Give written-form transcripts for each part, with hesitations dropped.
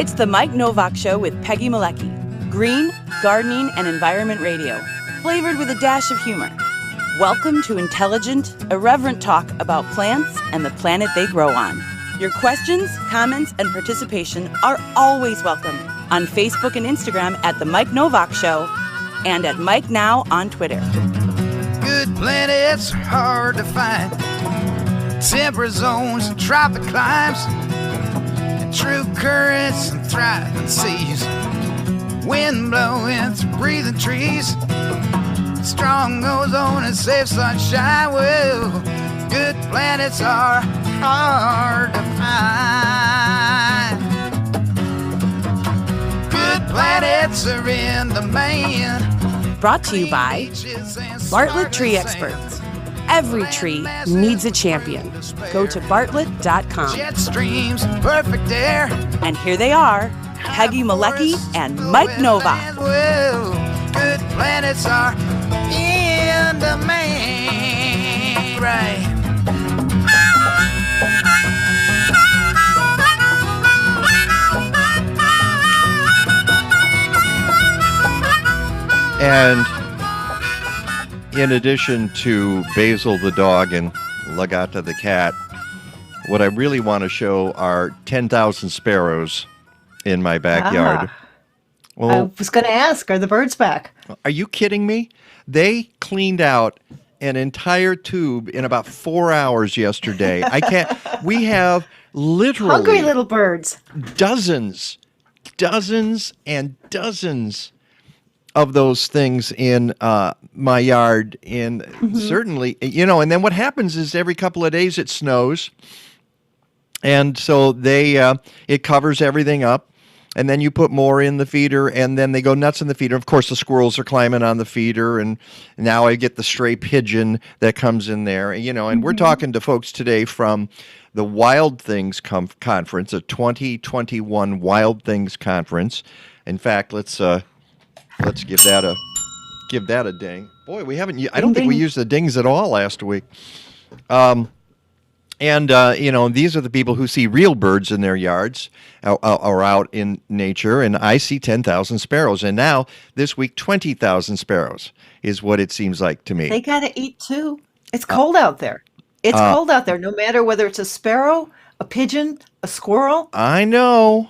It's the Mike Nowak Show with Peggy Malecki. Green, gardening, and environment radio. Flavored with a dash of humor. Welcome to intelligent, irreverent talk about plants and the planet they grow on. Your questions, comments, and participation are always welcome on Facebook and Instagram at The Mike Nowak Show and at Mike Now on Twitter. Good planets are hard to find. Temperate zones and tropic climes. And true currents and thriving seas. Wind blowing through breathing trees. Strong ozone and safe sunshine. Well, good planets are hard to find. Good planets are in the man. Brought to you by Bartlett Tree Experts. Every tree needs a champion. Go to bartlett.com. Jet streams, perfect air. And here they are, Peggy Malecki and Mike Nowak. Well, good planets are in the man. Right. And in addition to Basil the dog and Lagata the cat, what I really want to show are 10,000 sparrows in my backyard. Well, I was going to ask, are the birds back? Are you kidding me? They cleaned out an entire tube in about 4 hours yesterday. I can't. We have literally hungry little birds. Dozens and dozens of those things in my yard. And certainly, and then what happens is every couple of days it snows. And so it covers everything up. And then you put more in the feeder, and then they go nuts in the feeder. Of course, the squirrels are climbing on the feeder, and now I get the stray pigeon that comes in there. And we're talking to folks today from the Wild Things Conference, a 2021 Wild Things Conference. In fact, let's give that a ding. Boy, we haven't. I don't think we used the dings at all last week. These are the people who see real birds in their yards or out in nature, and I see 10,000 sparrows. And now, this week, 20,000 sparrows is what it seems like to me. They got to eat, too. It's cold out there. It's cold out there, no matter whether it's a sparrow, a pigeon, a squirrel. I know.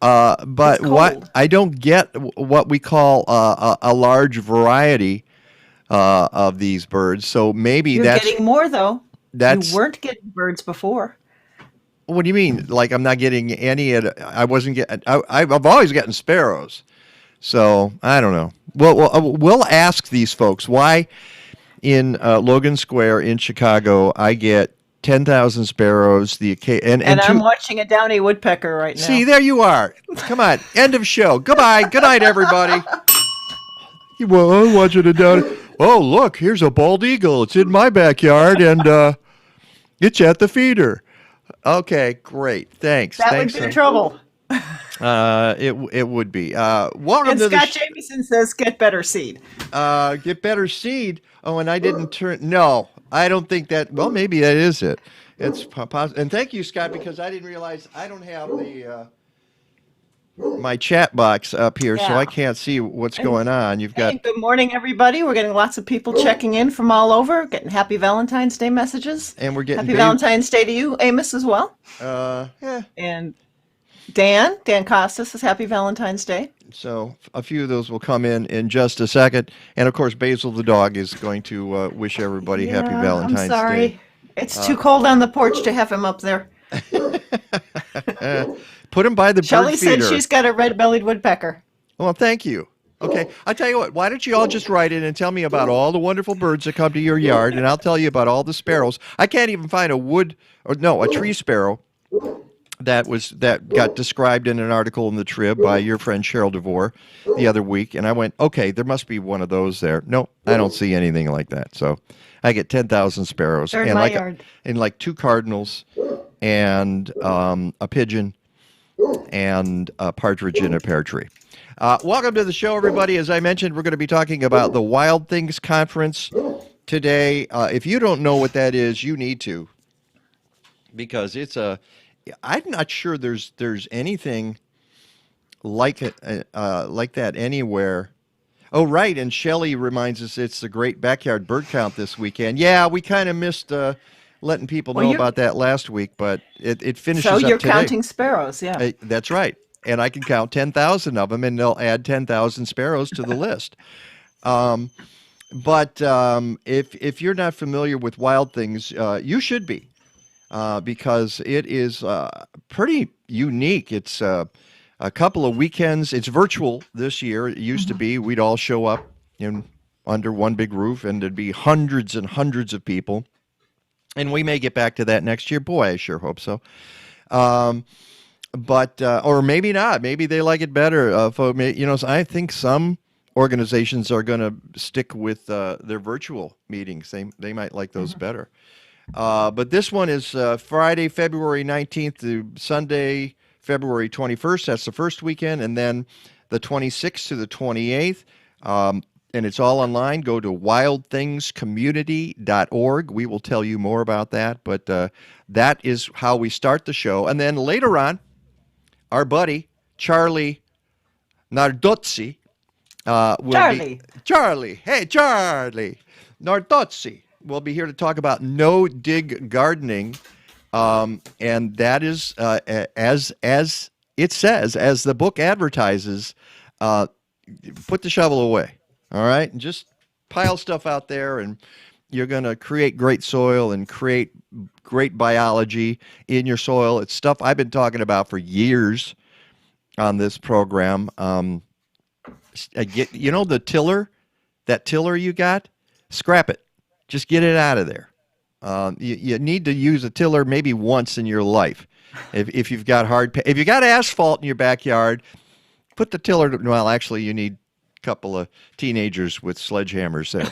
But what I don't get what we call a large variety of these birds. So maybe You're getting more, though. You weren't getting birds before. What do you mean? Like I'm not getting any? I wasn't getting. I've always gotten sparrows. So I don't know. We'll ask these folks why in Logan Square in Chicago I get 10,000 sparrows. And I'm watching a downy woodpecker right now. See, there you are. Come on. End of show. Goodbye. Good night, everybody. Well, I'm watching a downy. Oh, look, here's a bald eagle. It's in my backyard, and it's at the feeder. Okay, great. Thanks. That would be trouble. It would be. Welcome and to Scott Jamieson says, get better seed. Get better seed. Oh, and I didn't turn. No, I don't think that. Well, maybe that is it. It's possible. And thank you, Scott, because I didn't realize I don't have the my chat box up here, so I can't see what's going on. You've got. Good morning, everybody. We're getting lots of people checking in from all over, getting Happy Valentine's Day messages. And we're getting Happy Valentine's Day to you, Amos, as well. Yeah. And Dan Costas says Happy Valentine's Day. So a few of those will come in just a second. And, of course, Basil the dog is going to wish everybody Happy Valentine's Day. I'm sorry. It's too cold on the porch to have him up there. Put him by the Shelley bird feeder. said she's got a red-bellied woodpecker. Well, thank you. Okay, I'll tell you what. Why don't you all just write in and tell me about all the wonderful birds that come to your yard, and I'll tell you about all the sparrows. I can't even find a tree sparrow that got described in an article in the Trib by your friend Cheryl DeVore the other week, and I went, okay, there must be one of those there. No, I don't see anything like that. So I get 10,000 sparrows They're in my yard. And like 2 cardinals and a pigeon and a partridge in a pear tree. Welcome to the show, everybody. As I mentioned, we're going to be talking about the Wild Things Conference today. If you don't know what that is, you need to, because it's a I'm not sure there's anything like it like that anywhere. Oh, right. And Shelley reminds us it's the Great Backyard Bird Count this weekend. Yeah, we kind of missed letting people Well, know about that last week, but it so finishes you're up today. counting sparrows, yeah. That's right. And I can count 10,000 of them, and they'll add 10,000 sparrows to the list. But if you're not familiar with Wild Things, you should be, because it is pretty unique. It's a couple of weekends. It's virtual this year. It used to be we'd all show up under one big roof, and there'd be hundreds and hundreds of people. And we may get back to that next year. Boy, I sure hope so. But or maybe not. Maybe they like it better. So I think some organizations are going to stick with their virtual meetings. They might like those better. But this one is Friday, February 19th to Sunday, February 21st. That's the first weekend. And then the 26th to the 28th. And it's all online. Go to wildthingscommunity.org. We will tell you more about that. But that is how we start the show. And then later on, our buddy, Charlie Nardozzi, Charlie. Hey, Charlie. Nardozzi will be here to talk about no-dig gardening. And that is, as it says, as the book advertises, put the shovel away. All right? And just pile stuff out there, and you're going to create great soil and create great biology in your soil. It's stuff I've been talking about for years on this program. The tiller, that tiller you got, scrap it. Just get it out of there. You need to use a tiller maybe once in your life. If you've got if you got asphalt in your backyard, put the tiller. Well, actually, you need a couple of teenagers with sledgehammers there.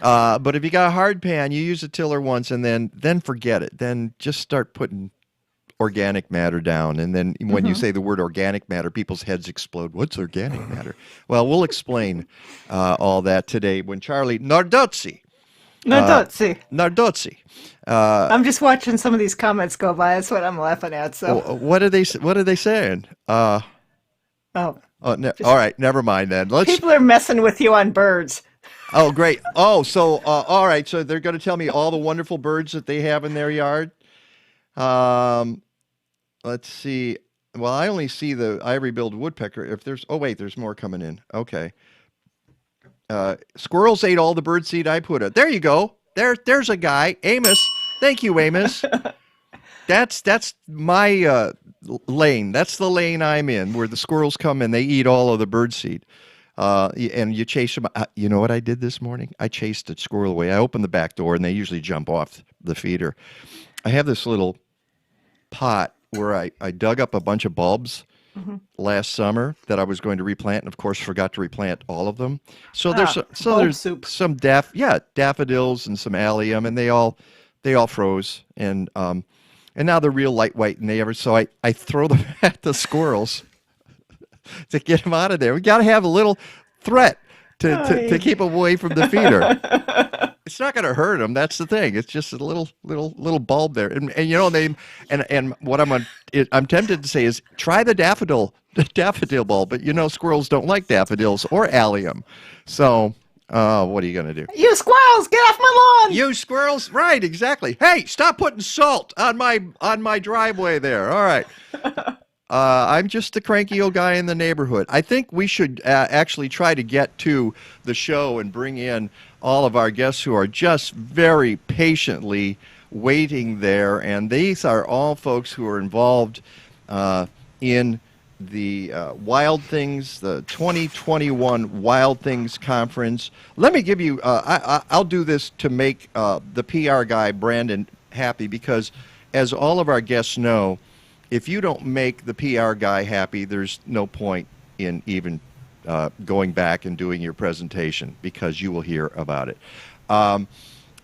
But if you got a hard pan, you use a tiller once, and then forget it. Then just start putting organic matter down. And then when you say the word organic matter, people's heads explode. What's organic matter? Well, we'll explain all that today when Charlie Nardozzi. I'm just watching some of these comments go by. That's what I'm laughing at. So what are they saying? all right, never mind then. People are messing with you on birds. Oh, great. Oh, so all right. So they're going to tell me all the wonderful birds that they have in their yard. Let's see. Well, I only see the ivory-billed woodpecker. There's more coming in. Okay. Squirrels ate all the birdseed I put out. There you go. There's a guy, Amos. Thank you, Amos. That's my lane. That's the lane I'm in, where the squirrels come and they eat all of the birdseed. And you chase them. You know what I did this morning? I chased a squirrel away. I opened the back door, and they usually jump off the feeder. I have this little pot where I dug up a bunch of bulbs last summer that I was going to replant, and of course forgot to replant all of them. So there's some daffodils and some allium, and they all froze, and now they're real lightweight, and so I throw them at the squirrels to get them out of there. We got to have a little threat to keep them away from the feeder. It's not going to hurt them. That's the thing. It's just a little bulb there, and what I'm tempted to say is try the daffodil bulb, but squirrels don't like daffodils or allium. So what are you going to do? You squirrels, get off my lawn! You squirrels, right? Exactly. Hey, stop putting salt on my driveway there. All right. I'm just the cranky old guy in the neighborhood. I think we should actually try to get to the show and bring in all of our guests who are just very patiently waiting there. And these are all folks who are involved in the Wild Things, the 2021 Wild Things Conference. Let me give you, I'll do this to make the PR guy, Brandon, happy, because as all of our guests know, if you don't make the PR guy happy, there's no point in even going back and doing your presentation, because you will hear about it.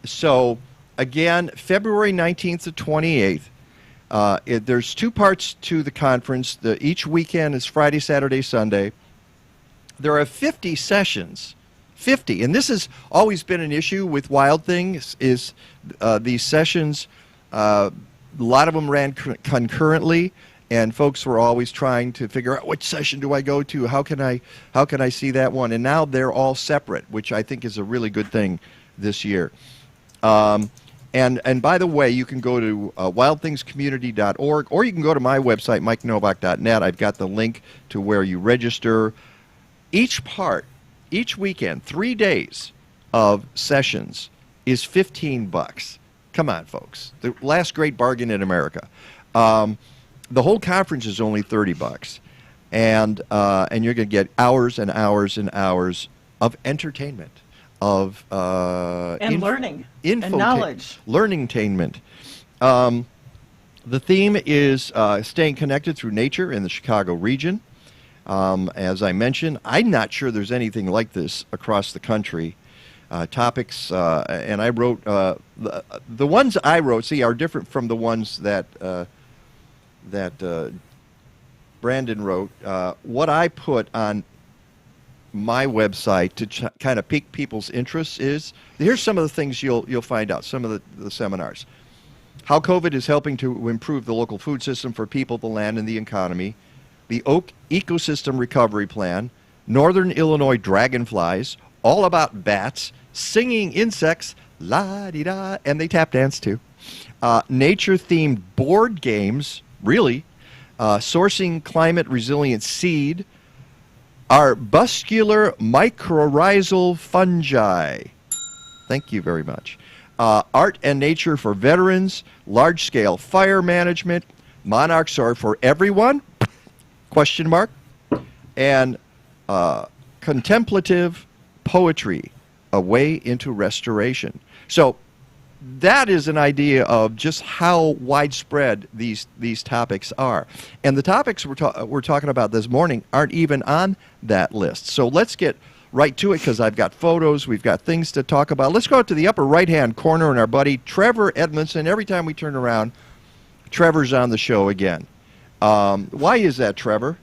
So, again, February 19th to 28th, there's two parts to the conference. Each weekend is Friday, Saturday, Sunday. There are 50 sessions. 50. And this has always been an issue with Wild Things, is these sessions lot of them ran concurrently, and folks were always trying to figure out which session do I go to? How can I see that one? And now they're all separate, which I think is a really good thing this year. And by the way, you can go to wildthingscommunity.org, or you can go to my website, MikeNowak.net. I've got the link to where you register. Each weekend, 3 days of sessions is $15. Come on, folks. The last great bargain in America. The whole conference is only $30, and you're going to get hours and hours and hours of entertainment, of and learning and knowledge, learning-tainment. The theme is staying connected through nature in the Chicago region. As I mentioned, I'm not sure there's anything like this across the country. Topics, and I wrote the ones I wrote. See, are different from the ones that Brandon wrote. What I put on my website to kind of pique people's interests is, here's some of the things you'll find out, some of the seminars. How COVID is helping to improve the local food system for people, the land, and the economy. The Oak Ecosystem Recovery Plan. Northern Illinois dragonflies. All about bats. Singing insects. La-di-da. And they tap dance too. Nature-themed board games. Really. Sourcing climate resilient seed. Arbuscular mycorrhizal fungi. Thank you very much. Art and nature for veterans. Large-scale fire management. Monarchs are for everyone? Question mark. And contemplative poetry, a way into restoration. So that is an idea of just how widespread these topics are. And the topics we're talking about this morning aren't even on that list. So let's get right to it, because I've got photos, we've got things to talk about. Let's go out to the upper right-hand corner, and our buddy Trevor Edmondson. Every time we turn around, Trevor's on the show again. Why is that, Trevor?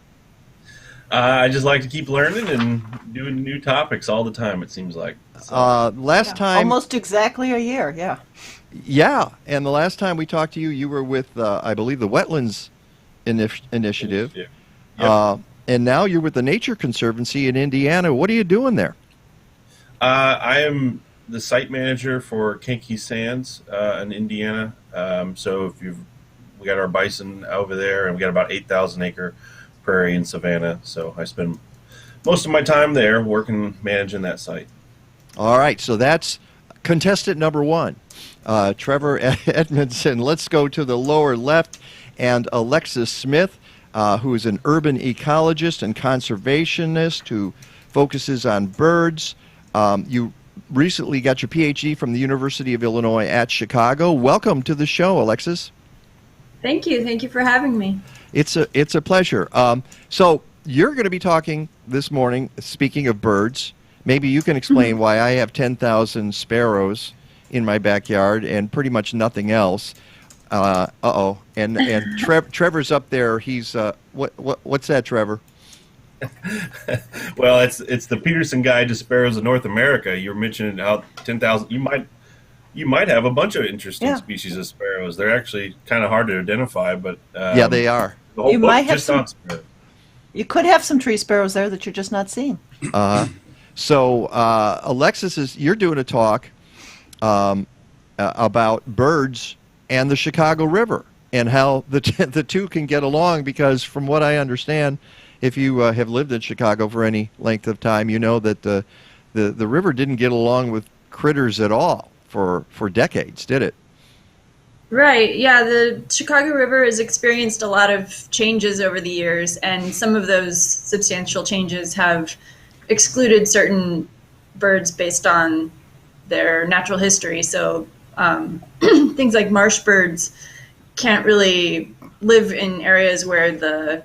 I just like to keep learning and doing new topics all the time, it seems like. So. Last time... Almost exactly a year, yeah. Yeah, and the last time we talked to you, you were with, I believe, the Wetlands Initiative. Yep. And now you're with the Nature Conservancy in Indiana. What are you doing there? I am the site manager for Kinky Sands in Indiana. So we got our bison over there, and we got about 8,000 acre prairie and savanna. So I spend most of my time there working, managing that site. All right, so that's contestant number one, Trevor Edmondson. Let's go to the lower left, and Alexis Smith, who is an urban ecologist and conservationist who focuses on birds. You recently got your PhD from the University of Illinois at Chicago. Welcome to the show, Alexis. Thank you. Thank you for having me. It's a pleasure. So you're going to be talking this morning, speaking of birds. Maybe you can explain why I have 10,000 sparrows in my backyard and pretty much nothing else. And Trevor's up there. He's what's that, Trevor? Well, it's the Peterson Guide to Sparrows of North America. You're mentioning how 10,000. You might have a bunch of interesting species of sparrows. They're actually kind of hard to identify, but yeah, they are. The whole You book might have just some. on sparrows. You could have some tree sparrows there that you're just not seeing. So Alexis, you're doing a talk about birds and the Chicago River and how the two can get along, because from what I understand, if you have lived in Chicago for any length of time, you know that the river didn't get along with critters at all for decades, did it? Right. Yeah, the Chicago River has experienced a lot of changes over the years, and some of those substantial changes have excluded certain birds based on their natural history. So things like marsh birds can't really live in areas where the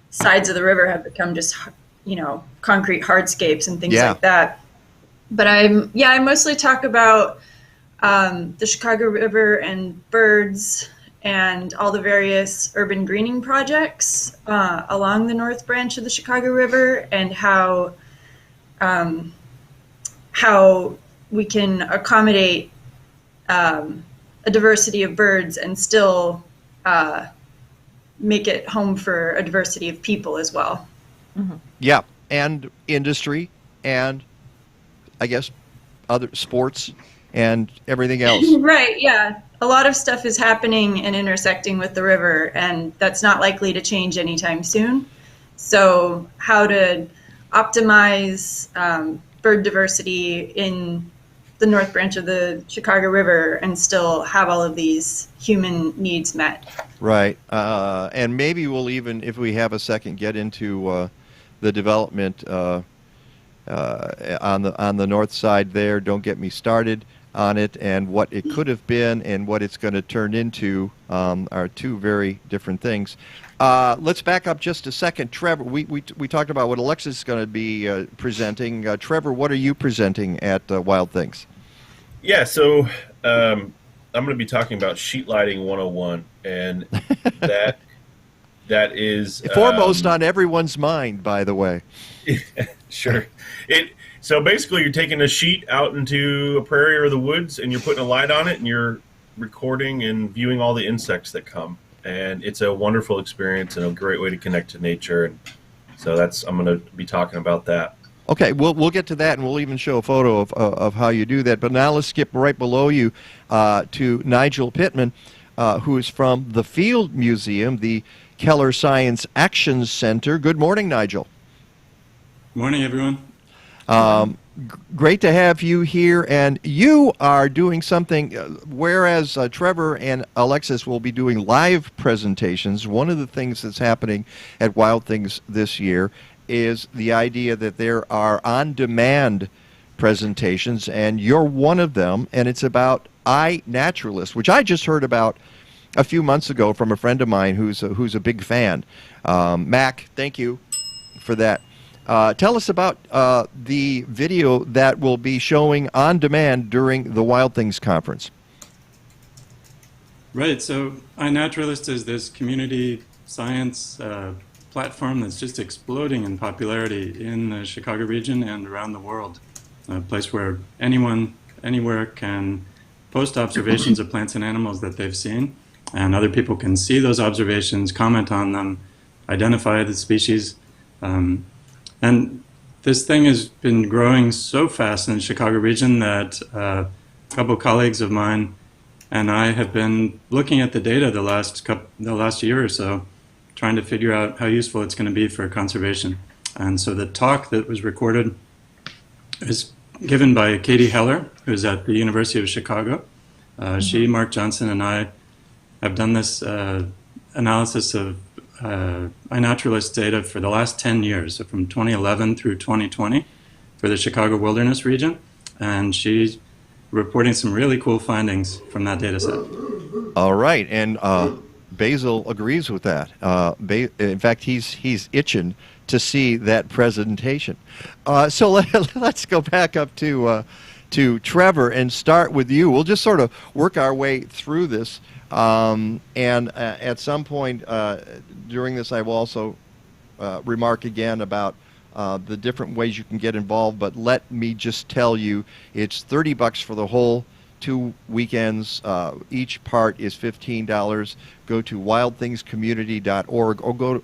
sides of the river have become just, concrete hardscapes and things like that. But I mostly talk about the Chicago River and birds and all the various urban greening projects along the North Branch of the Chicago River, and how we can accommodate a diversity of birds and still make it home for a diversity of people as well. Yeah, and industry, and I guess other sports and everything else. Right, yeah. A lot of stuff is happening and intersecting with the river, and that's not likely to change anytime soon. So how to optimize bird diversity in the North Branch of the Chicago River and still have all of these human needs met. Right, and maybe we'll even, if we have a second, get into the development on the north side there. Don't get me started on it, and what it could have been and what it's going to turn into are two very different things. Let's back up just a second. Trevor, we talked about what Alexis is going to be presenting. Trevor, what are you presenting at Wild Things? Yeah, so I'm going to be talking about sheet lighting 101, and that is foremost on everyone's mind, by the way. Sure. So basically, you're taking a sheet out into a prairie or the woods, and you're putting a light on it, and you're recording and viewing all the insects that come. And it's a wonderful experience and a great way to connect to nature. And so I'm going to be talking about that. Okay, we'll get to that, and we'll even show a photo of how you do that. But now let's skip right below you to Nigel Pittman, who is from the Field Museum, the Keller Science Action Center. Good morning, Nigel. Morning, everyone. Great to have you here, and you are doing something, whereas Trevor and Alexis will be doing live presentations. One of the things that's happening at Wild Things this year is the idea that there are on-demand presentations, and you're one of them, and it's about iNaturalist, which I just heard about a few months ago from a friend of mine who's a big fan. Mac, thank you for that. Tell us about the video that will be showing on demand during the Wild Things Conference. Right, so iNaturalist is this community science platform that's just exploding in popularity in the Chicago region and around the world. A place where anyone, anywhere can post observations of plants and animals that they've seen, and other people can see those observations, comment on them, identify the species. And this thing has been growing so fast in the Chicago region that a couple colleagues of mine and I have been looking at the data the last year or so, trying to figure out how useful it's going to be for conservation. And so the talk that was recorded is given by Katie Heller, who's at the University of Chicago. She, Mark Johnson, and I have done this analysis of iNaturalist data for the last 10 years, so from 2011 through 2020 for the Chicago Wilderness region. And she's reporting some really cool findings from that data set. All right, and Basil agrees with that. In fact, he's itching to see that presentation. So let's go back up to Trevor and start with you. We'll just sort of work our way through this. And at some point during this, I will also remark again about the different ways you can get involved. But let me just tell you, it's $30 for the whole 2 weekends. Each part is $15. Go to wildthingscommunity.org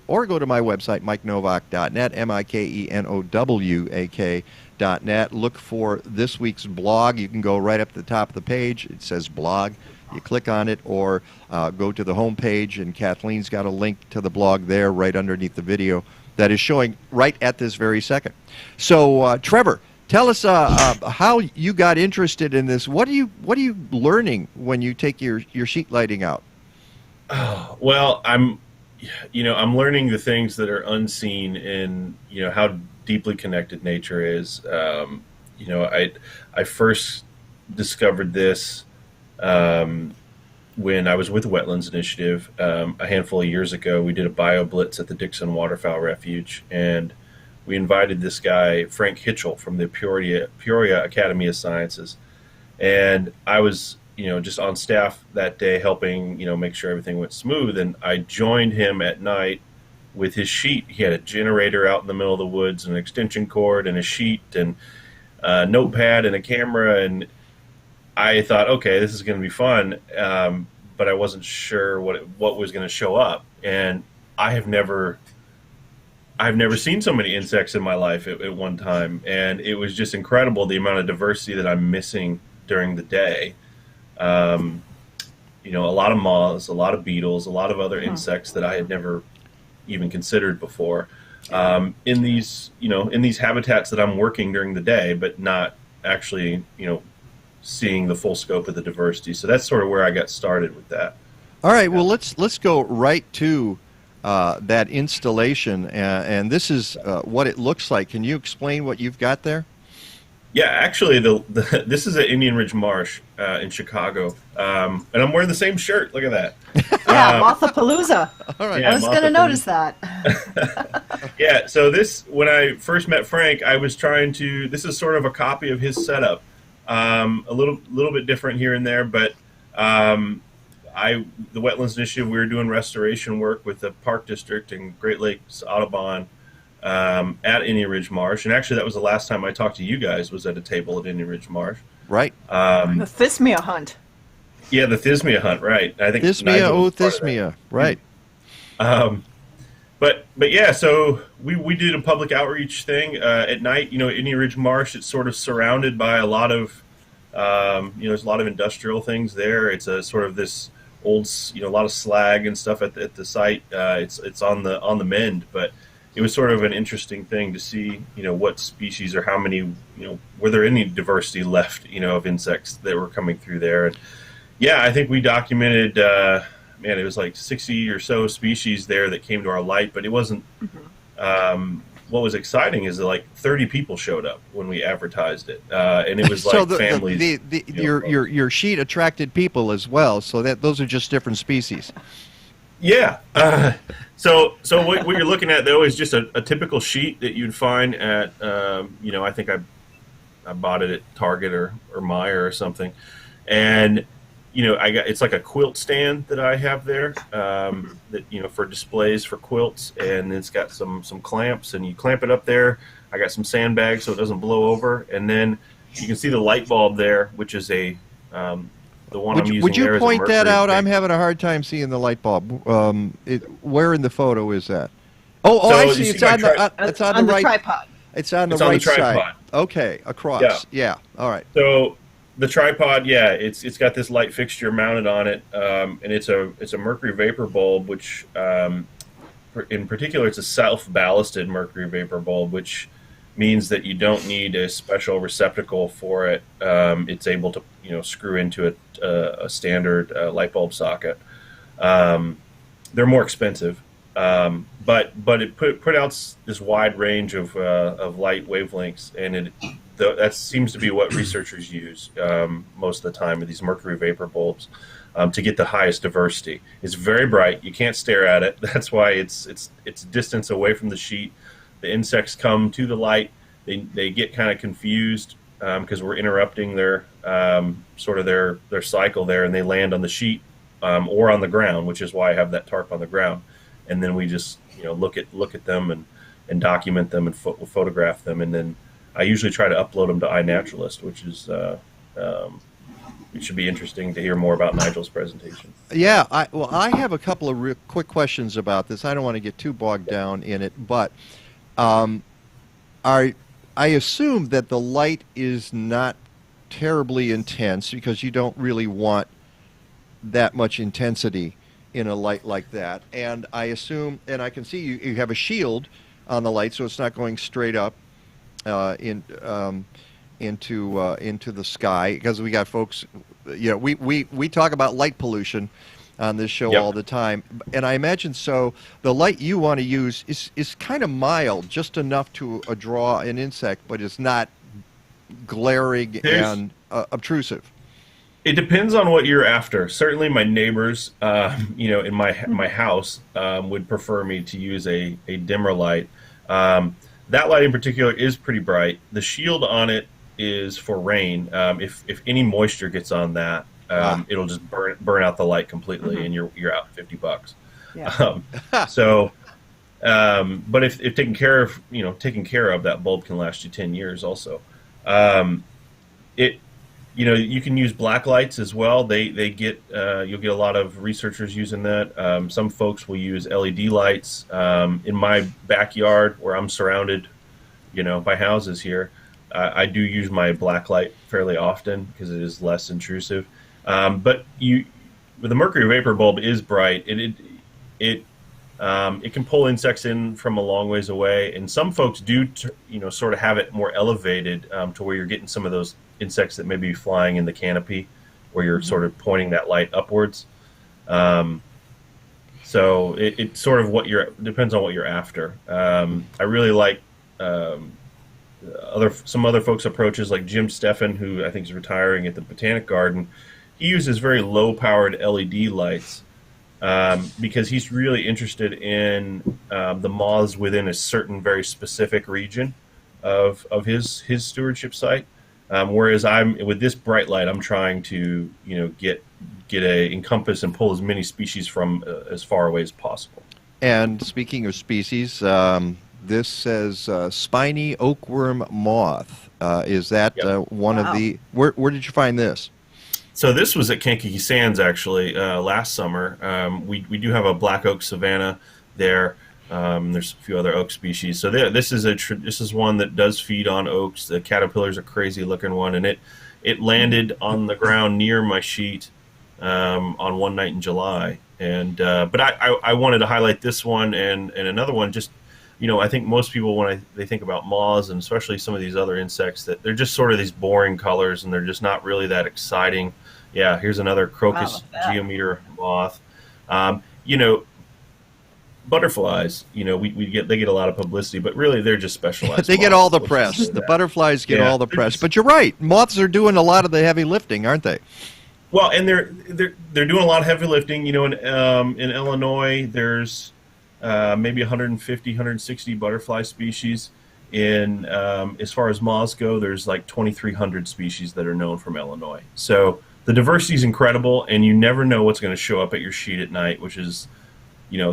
or go to my website, mikenovak.net, MikeNowak.net. Look for this week's blog. You can go right up to the top of the page. It says blog. You click on it, or go to the home page, and Kathleen's got a link to the blog there right underneath the video that is showing right at this very second. So, Trevor, tell us how you got interested in this. What are you learning when you take your sheet lighting out? Well, I'm learning the things that are unseen in how deeply connected nature is. I first discovered this when I was with the Wetlands Initiative a handful of years ago. We did a bio blitz at the Dixon Waterfowl Refuge, and we invited this guy, Frank Hitchell, from the Peoria Academy of Sciences. And I was, just on staff that day helping, make sure everything went smooth. And I joined him at night with his sheet. He had a generator out in the middle of the woods, an extension cord and a sheet and a notepad and a camera. And I thought, okay, this is going to be fun. but I wasn't sure what was going to show up. And I've never seen so many insects in my life at one time, and it was just incredible the amount of diversity that I'm missing during the day. A lot of moths, a lot of beetles, a lot of other insects that I had never even considered before. In these habitats that I'm working during the day, but not actually, seeing the full scope of the diversity. So that's sort of where I got started with that. All right. Well, let's go right to that installation, and this is what it looks like. Can you explain what you've got there? Yeah, actually, this is at Indian Ridge Marsh in Chicago, and I'm wearing the same shirt. Look at that. Yeah, Mothapalooza. All right. I was going to notice that. Yeah, so when I first met Frank, I was this is sort of a copy of his setup. A little bit different here and there, but the Wetlands Initiative, we were doing restoration work with the Park District and Great Lakes Audubon at Indian Ridge Marsh. And actually, that was the last time I talked to you guys, was at a table at Indian Ridge Marsh. Right. The Thismia hunt. Yeah, the Thismia hunt, right. I think Thismia, right. But yeah, so we did a public outreach thing at night. Indian Ridge Marsh, it's sort of surrounded by a lot of, there's a lot of industrial things there. It's a sort of this old, a lot of slag and stuff at the site. It's on the mend, but it was sort of an interesting thing to see, what species or how many, were there any diversity left, of insects that were coming through there. And yeah, I think we documented, it was like 60 or so species there that came to our light, but it wasn't, what was exciting is that like 30 people showed up when we advertised it. And it was like families. Your sheet attracted people as well, so that those are just different species. Yeah. So what you're looking at, though, is just a typical sheet that you'd find at, I think I bought it at Target or Meijer or something. And, it's like a quilt stand that I have there that, for displays for quilts. And it's got some clamps, and you clamp it up there. I got some sandbags so it doesn't blow over. And then you can see the light bulb there, which is the one I'm using. Would you there point that out? vapor. I'm having a hard time seeing the light bulb. Where in the photo is that? Oh, I see. It's on the right tripod. It's on the right tripod. side. Okay, across. Yeah. All right. So the tripod, it's got this light fixture mounted on it, and it's a mercury vapor bulb, which in particular it's a self-ballasted mercury vapor bulb, which means that you don't need a special receptacle for it. It's able to screw into a standard light bulb socket. They're more expensive, but it put out this wide range of light wavelengths, and that seems to be what researchers use most of the time with these mercury vapor bulbs to get the highest diversity. It's very bright. You can't stare at it. That's why it's distance away from the sheet. The insects come to the light. They get kind of confused because we're interrupting their their cycle there, and they land on the sheet or on the ground, which is why I have that tarp on the ground. And then we just look at them and document them and photograph them, and then I usually try to upload them to iNaturalist, which is it should be interesting to hear more about Nigel's presentation. Yeah, I have a couple of real quick questions about this. I don't want to get too bogged down in it, but I assume that the light is not terribly intense because you don't really want that much intensity in a light like that. And I assume, and I can see you have a shield on the light, so it's not going straight up into the sky, because we got folks, we talk about light pollution on this show all the time, and I imagine so the light you want to use is kind of mild, just enough to draw an insect, but it's not glaring and obtrusive. It depends on what you're after. Certainly my neighbors, in my house would prefer me to use a dimmer light. That light in particular is pretty bright. The shield on it is for rain. If any moisture gets on that, it'll just burn out the light completely, and you're out $50. Yeah. But if taken care of, that bulb can last you 10 years also. You can use black lights as well. They get you'll get a lot of researchers using that. Some folks will use LED lights. In my backyard, where I'm surrounded, by houses here, I do use my black light fairly often because it is less intrusive. But the mercury vapor bulb is bright. It can pull insects in from a long ways away, and some folks do, sort of have it more elevated to where you're getting some of those insects that may be flying in the canopy, where you're sort of pointing that light upwards. So it sort of depends on what you're after. I really like some other folks' approaches, like Jim Steffen, who I think is retiring at the Botanic Garden. He uses very low-powered LED lights. Because he's really interested in the moths within a certain very specific region of his stewardship site. Whereas with this bright light, I'm trying to get encompass and pull as many species from as far away as possible. And speaking of species, this says spiny oakworm moth. Is that one of the? Where did you find this? So this was at Kankakee Sands, actually, last summer. We do have a black oak savanna there. There's a few other oak species. So this is one that does feed on oaks. The caterpillar's a crazy-looking one, and it landed on the ground near my sheet on one night in July. And but I wanted to highlight this one and another one. Just I think most people, when they think about moths, and especially some of these other insects, that they're just sort of these boring colors, and they're just not really that exciting. Yeah, here's another crocus geometer moth. Butterflies, they get a lot of publicity, but really they're just specialized. They get all the press. The butterflies get all the press. But you're right. Moths are doing a lot of the heavy lifting, aren't they? Well, and they're doing a lot of heavy lifting. In Illinois, there's maybe 150, 160 butterfly species. As far as moths go, there's like 2,300 species that are known from Illinois. So the diversity is incredible, and you never know what's going to show up at your sheet at night, which is,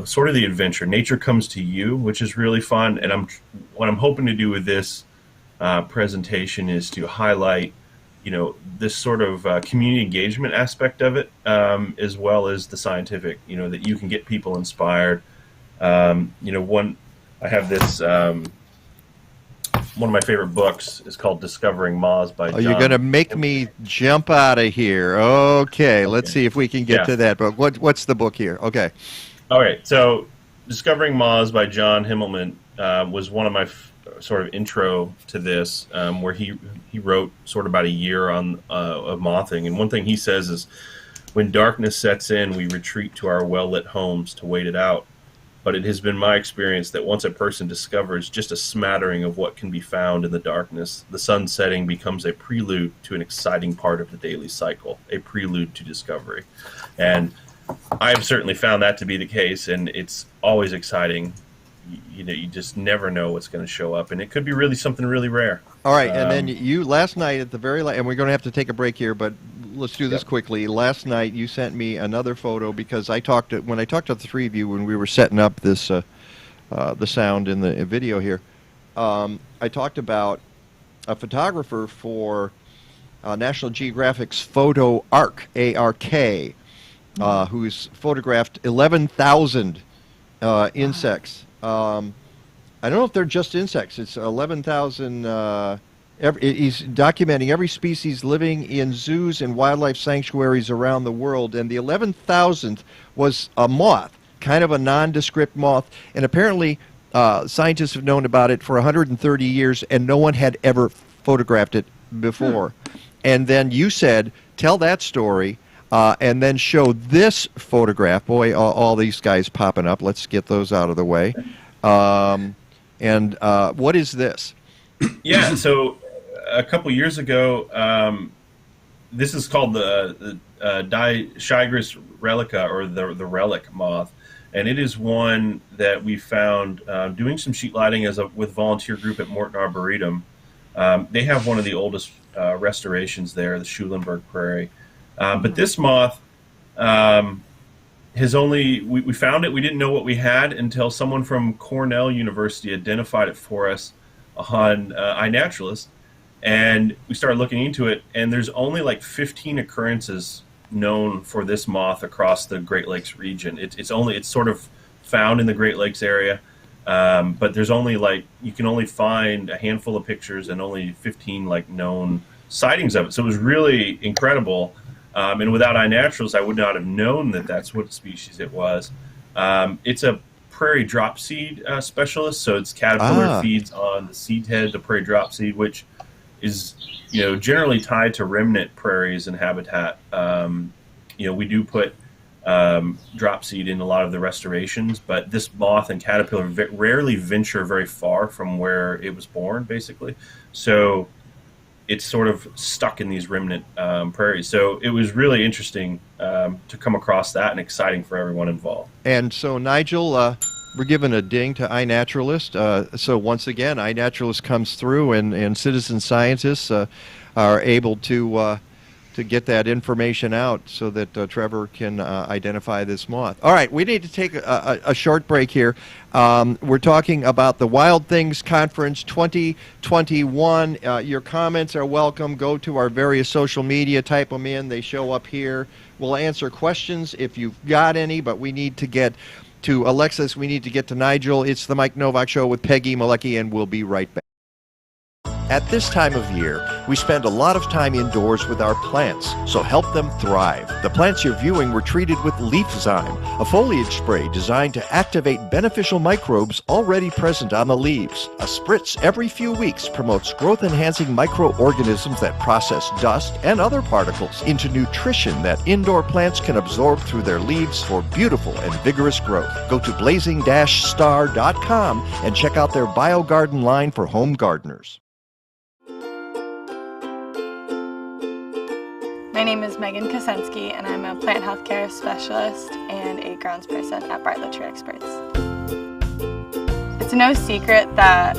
sort of the adventure. Nature comes to you, which is really fun. And what I'm hoping to do with this presentation is to highlight, this sort of community engagement aspect of it, as well as the scientific, that you can get people inspired. I have this. One of my favorite books is called Discovering Moths by John. You're going to make me jump out of here. Okay, let's see if we can get to that book. What's the book here? Okay. All right, so Discovering Moths by John Himmelman was one of my sort of intro to this, where he wrote sort of about a year on of mothing. And one thing he says is, when darkness sets in, we retreat to our well-lit homes to wait it out. But it has been my experience that once a person discovers just a smattering of what can be found in the darkness, the sun setting becomes a prelude to an exciting part of the daily cycle, a prelude to discovery. And I've certainly found that to be the case, and it's always exciting. You just never know what's going to show up, and it could be really something really rare. All right, and then you last night at the very last, and we're going to have to take a break here, but let's do this quickly. Last night you sent me another photo because when I talked to the three of you when we were setting up this the sound in the video here. I talked about a photographer for National Geographic's Photo Ark, ARK, who's photographed 11,000 insects. I don't know if they're just insects. It's 11,000. He's documenting every species living in zoos and wildlife sanctuaries around the world, and the 11,000th was a moth, kind of a nondescript moth, and apparently scientists have known about it for 130 years, and no one had ever photographed it before. And then you said, tell that story, and then show this photograph. Boy, all these guys popping up. Let's get those out of the way. And what is this? Yeah, so a couple years ago, this is called the Dichigris relica, or the relic moth, and it is one that we found doing some sheet lighting with volunteer group at Morton Arboretum. They have one of the oldest restorations there, the Schulenburg Prairie. But this moth has we found it. We didn't know what we had until someone from Cornell University identified it for us on iNaturalist. And we started looking into it, and there's only like 15 occurrences known for this moth across the Great Lakes region. It's sort of found in the Great Lakes area, but there's only you can only find a handful of pictures and only 15 known sightings of it. So it was really incredible. And without iNaturalist, I would not have known that that's what species it was. It's a prairie dropseed specialist, so its caterpillar feeds on the seed head, the prairie dropseed, which is generally tied to remnant prairies and habitat. We do put dropseed in a lot of the restorations, but this moth and caterpillar rarely venture very far from where it was born, basically. So it's sort of stuck in these remnant prairies. So it was really interesting to come across that, and exciting for everyone involved. And so, Nigel, we're giving a ding to iNaturalist. So once again, iNaturalist comes through, and citizen scientists are able to get that information out so that Trevor can identify this moth. All right, we need to take a short break here. We're talking about the Wild Things Conference 2021. Your comments are welcome. Go to our various social media, type them in. They show up here. We'll answer questions if you've got any, but we need to get to Alexis. We need to get to Nigel. It's the Mike Nowak Show with Peggy Malecki, and we'll be right back. At this time of year, we spend a lot of time indoors with our plants, so help them thrive. The plants you're viewing were treated with LeafZyme, a foliage spray designed to activate beneficial microbes already present on the leaves. A spritz every few weeks promotes growth-enhancing microorganisms that process dust and other particles into nutrition that indoor plants can absorb through their leaves for beautiful and vigorous growth. Go to blazing-star.com and check out their BioGarden line for home gardeners. My name is Megan Kosensky, and I'm a plant healthcare specialist and a grounds person at Bartlett Tree Experts. It's no secret that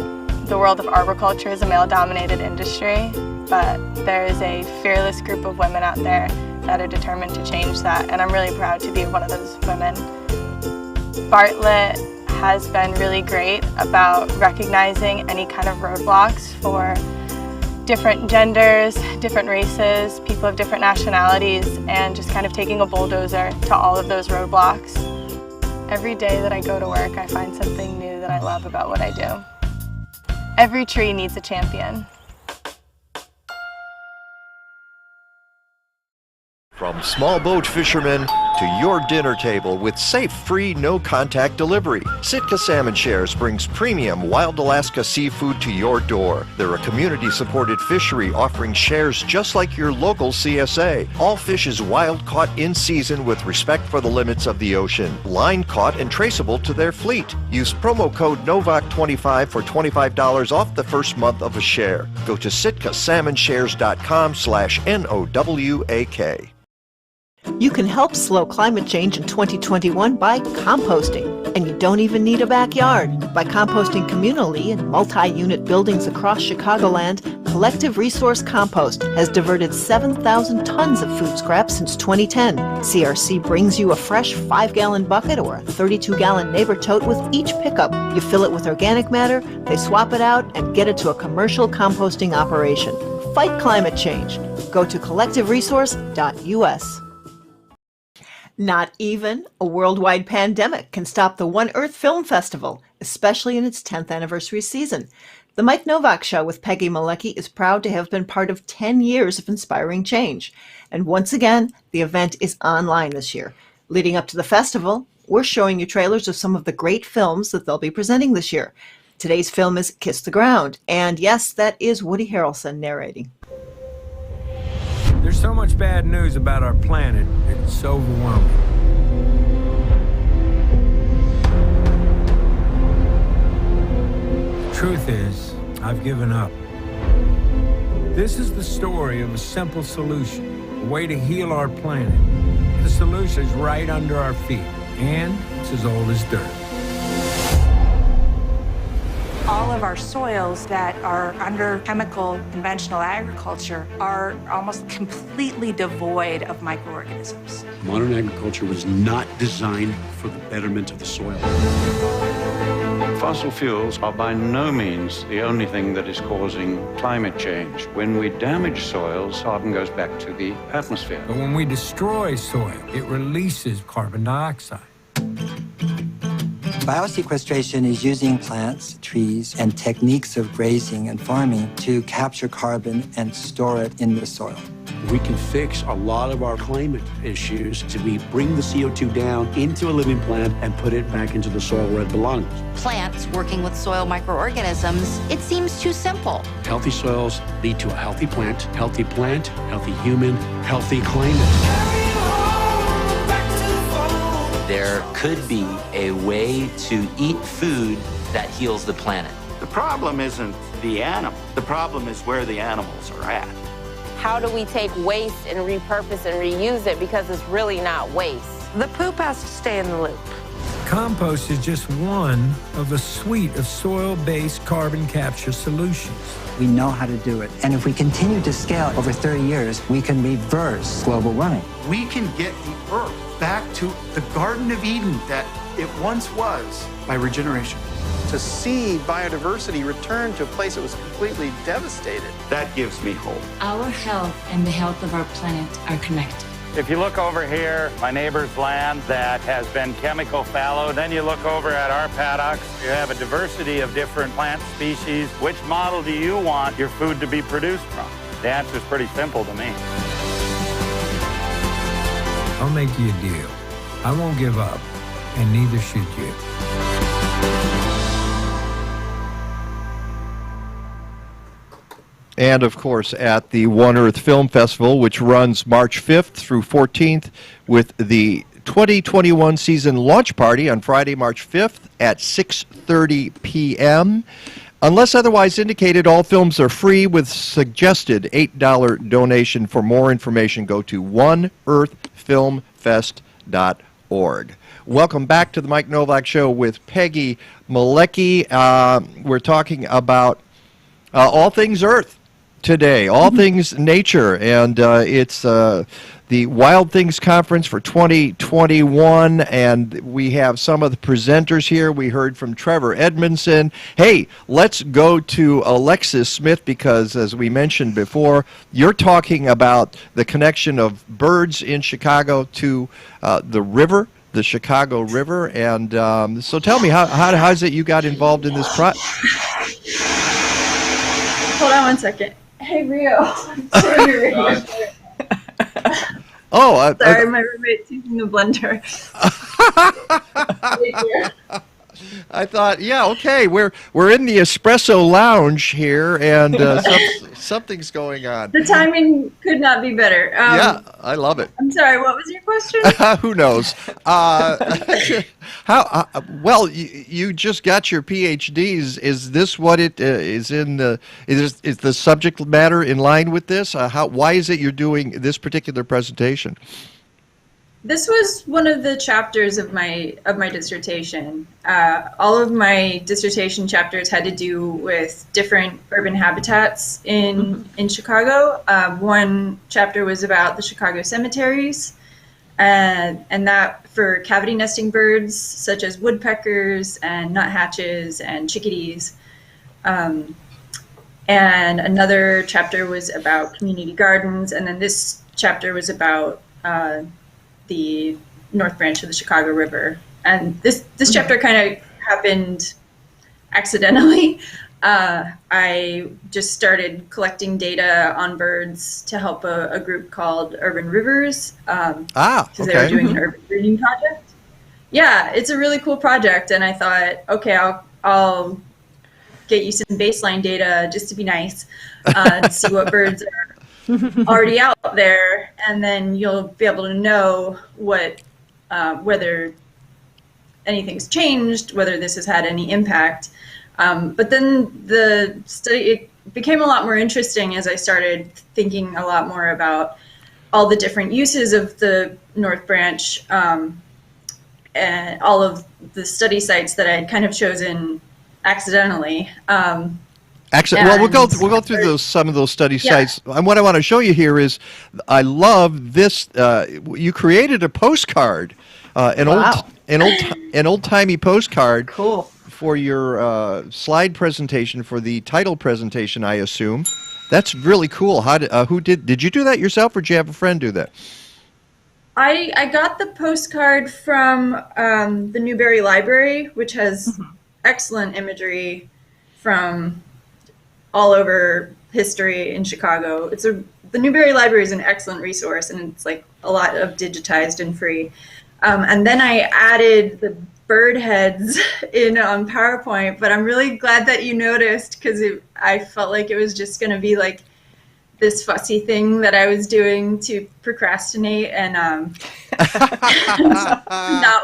the world of arboriculture is a male-dominated industry, but there is a fearless group of women out there that are determined to change that, and I'm really proud to be one of those women. Bartlett has been really great about recognizing any kind of roadblocks for different genders, different races, people of different nationalities, and just kind of taking a bulldozer to all of those roadblocks. Every day that I go to work, I find something new that I love about what I do. Every tree needs a champion. From small boat fishermen to your dinner table with safe, free, no-contact delivery, Sitka Salmon Shares brings premium wild Alaska seafood to your door. They're a community-supported fishery offering shares just like your local CSA. All fish is wild-caught in season with respect for the limits of the ocean. Line-caught and traceable to their fleet. Use promo code NOVAC25 for $25 off the first month of a share. Go to sitkasalmonshares.com/NOWAK. You can help slow climate change in 2021 by composting. And you don't even need a backyard. By composting communally in multi-unit buildings across Chicagoland, Collective Resource Compost has diverted 7,000 tons of food scrap since 2010. CRC brings you a fresh 5-gallon bucket or a 32-gallon neighbor tote with each pickup. You fill it with organic matter, they swap it out, and get it to a commercial composting operation. Fight climate change. Go to collectiveresource.us. Not even a worldwide pandemic can stop the One Earth Film Festival, especially in its 10th anniversary season. The Mike Nowak Show with Peggy Malecki is proud to have been part of 10 years of inspiring change. And once again, the event is online this year. Leading up to the festival, we're showing you trailers of some of the great films that they'll be presenting this year. Today's film is Kiss the Ground. And yes, that is Woody Harrelson narrating. There's so much bad news about our planet, it's overwhelming. The truth is, I've given up. This is the story of a simple solution, a way to heal our planet. The solution is right under our feet, and it's as old as dirt. All of our soils that are under chemical conventional agriculture are almost completely devoid of microorganisms. Modern agriculture was not designed for the betterment of the soil. fossil fuels are by no means the only thing that is causing climate change. When we damage soils, carbon goes back to the atmosphere. But when we destroy soil, it releases carbon dioxide. Biosequestration is using plants, trees, and techniques of grazing and farming to capture carbon and store it in the soil. We can fix a lot of our climate issues if we bring the CO2 down into a living plant and put it back into the soil where it belongs. Plants working with soil microorganisms, it seems too simple. Healthy soils lead to a healthy plant, healthy human, healthy climate. There could be a way to eat food that heals the planet. The problem isn't the animal. The problem is where the animals are at. How do we take waste and repurpose and reuse it, because it's really not waste? The poop has to stay in the loop. Compost is just one of a suite of soil-based carbon capture solutions. We know how to do it. And if we continue to scale over 30 years, we can reverse global warming. We can get the Earth back to the Garden of Eden that it once was by regeneration. To see biodiversity return to a place that was completely devastated. That gives me hope. Our health and the health of our planet are connected. If you look over here, my neighbor's land that has been chemical fallow, then you look over at our paddocks, you have a diversity of different plant species. Which model do you want your food to be produced from? The answer is pretty simple to me. I'll make you a deal. I won't give up, and neither should you. And, of course, at the One Earth Film Festival, which runs March 5th through 14th, with the 2021 season launch party on Friday, March 5th at 6:30 p.m. Unless otherwise indicated, all films are free with suggested $8 donation. For more information, go to oneearthfilmfest.org. Welcome back to the Mike Nowak Show with Peggy Malecki. We're talking about all things Earth today, all things nature, and it's the Wild Things Conference for 2021, and we have some of the presenters here. We heard from Trevor Edmondson. Hey, let's go to Alexis Smith, because as we mentioned before, you're talking about the connection of birds in Chicago to the river, the Chicago River, and so tell me, how is it you got involved in this project? Hold on one second. Hey, Rio. Turn your radio. Oh, sorry, my roommate's using the blender. I thought, yeah, okay, we're in the espresso lounge here, and something's going on. The timing could not be better. Yeah, I love it. I'm sorry, what was your question? Who knows? Well, you just got your PhDs. Is this what it is in the? Is the subject matter in line with this? Why is it you're doing this particular presentation? This was one of the chapters of my dissertation. All of my dissertation chapters had to do with different urban habitats in Chicago. One chapter was about the Chicago cemeteries, and that for cavity nesting birds such as woodpeckers and nuthatches and chickadees. And another chapter was about community gardens, and then this chapter was about the North Branch of the Chicago River. And this chapter kind of happened accidentally. I just started collecting data on birds to help a group called Urban Rivers. Because they were doing an urban breeding project. Yeah, it's a really cool project, and I thought, okay, I'll get you some baseline data just to be nice, to see what birds are already out there, and then you'll be able to know what whether anything's changed, whether this has had any impact. But then the study, it became a lot more interesting as I started thinking a lot more about all the different uses of the North Branch, and all of the study sites that I had kind of chosen accidentally. Well, we'll go through some of those study sites. And what I want to show you here is, I love this. You created a postcard, an old-timey postcard. Cool. for your slide presentation, for the title presentation, I assume. That's really cool. Who did you do that yourself, or did you have a friend do that? I got the postcard from the Newberry Library, which has excellent imagery from all over history in Chicago. The Newberry Library is an excellent resource, and it's like a lot of digitized and free. And then I added the bird heads in on PowerPoint, but I'm really glad that you noticed, because I felt like it was just going to be like this fussy thing that I was doing to procrastinate and not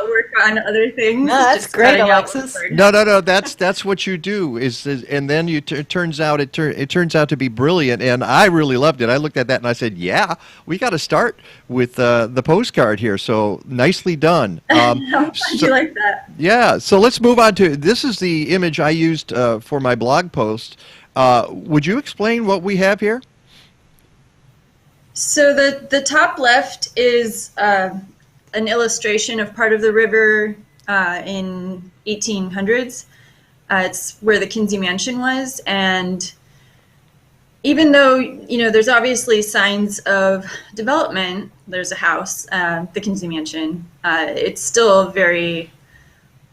work on other things. No, that's just great, cutting out Alexis. No. That's what you do. And then it turns out to be brilliant, and I really loved it. I looked at that and I said, "Yeah, we got to start with the postcard here." So nicely done. How glad you like that. Yeah. So let's move on to this. Is the image I used for my blog post. Would you explain what we have here? So the top left is an illustration of part of the river in 1800s. It's where the Kinsey Mansion was, and even though there's obviously signs of development, there's a house, the Kinsey Mansion. It's still very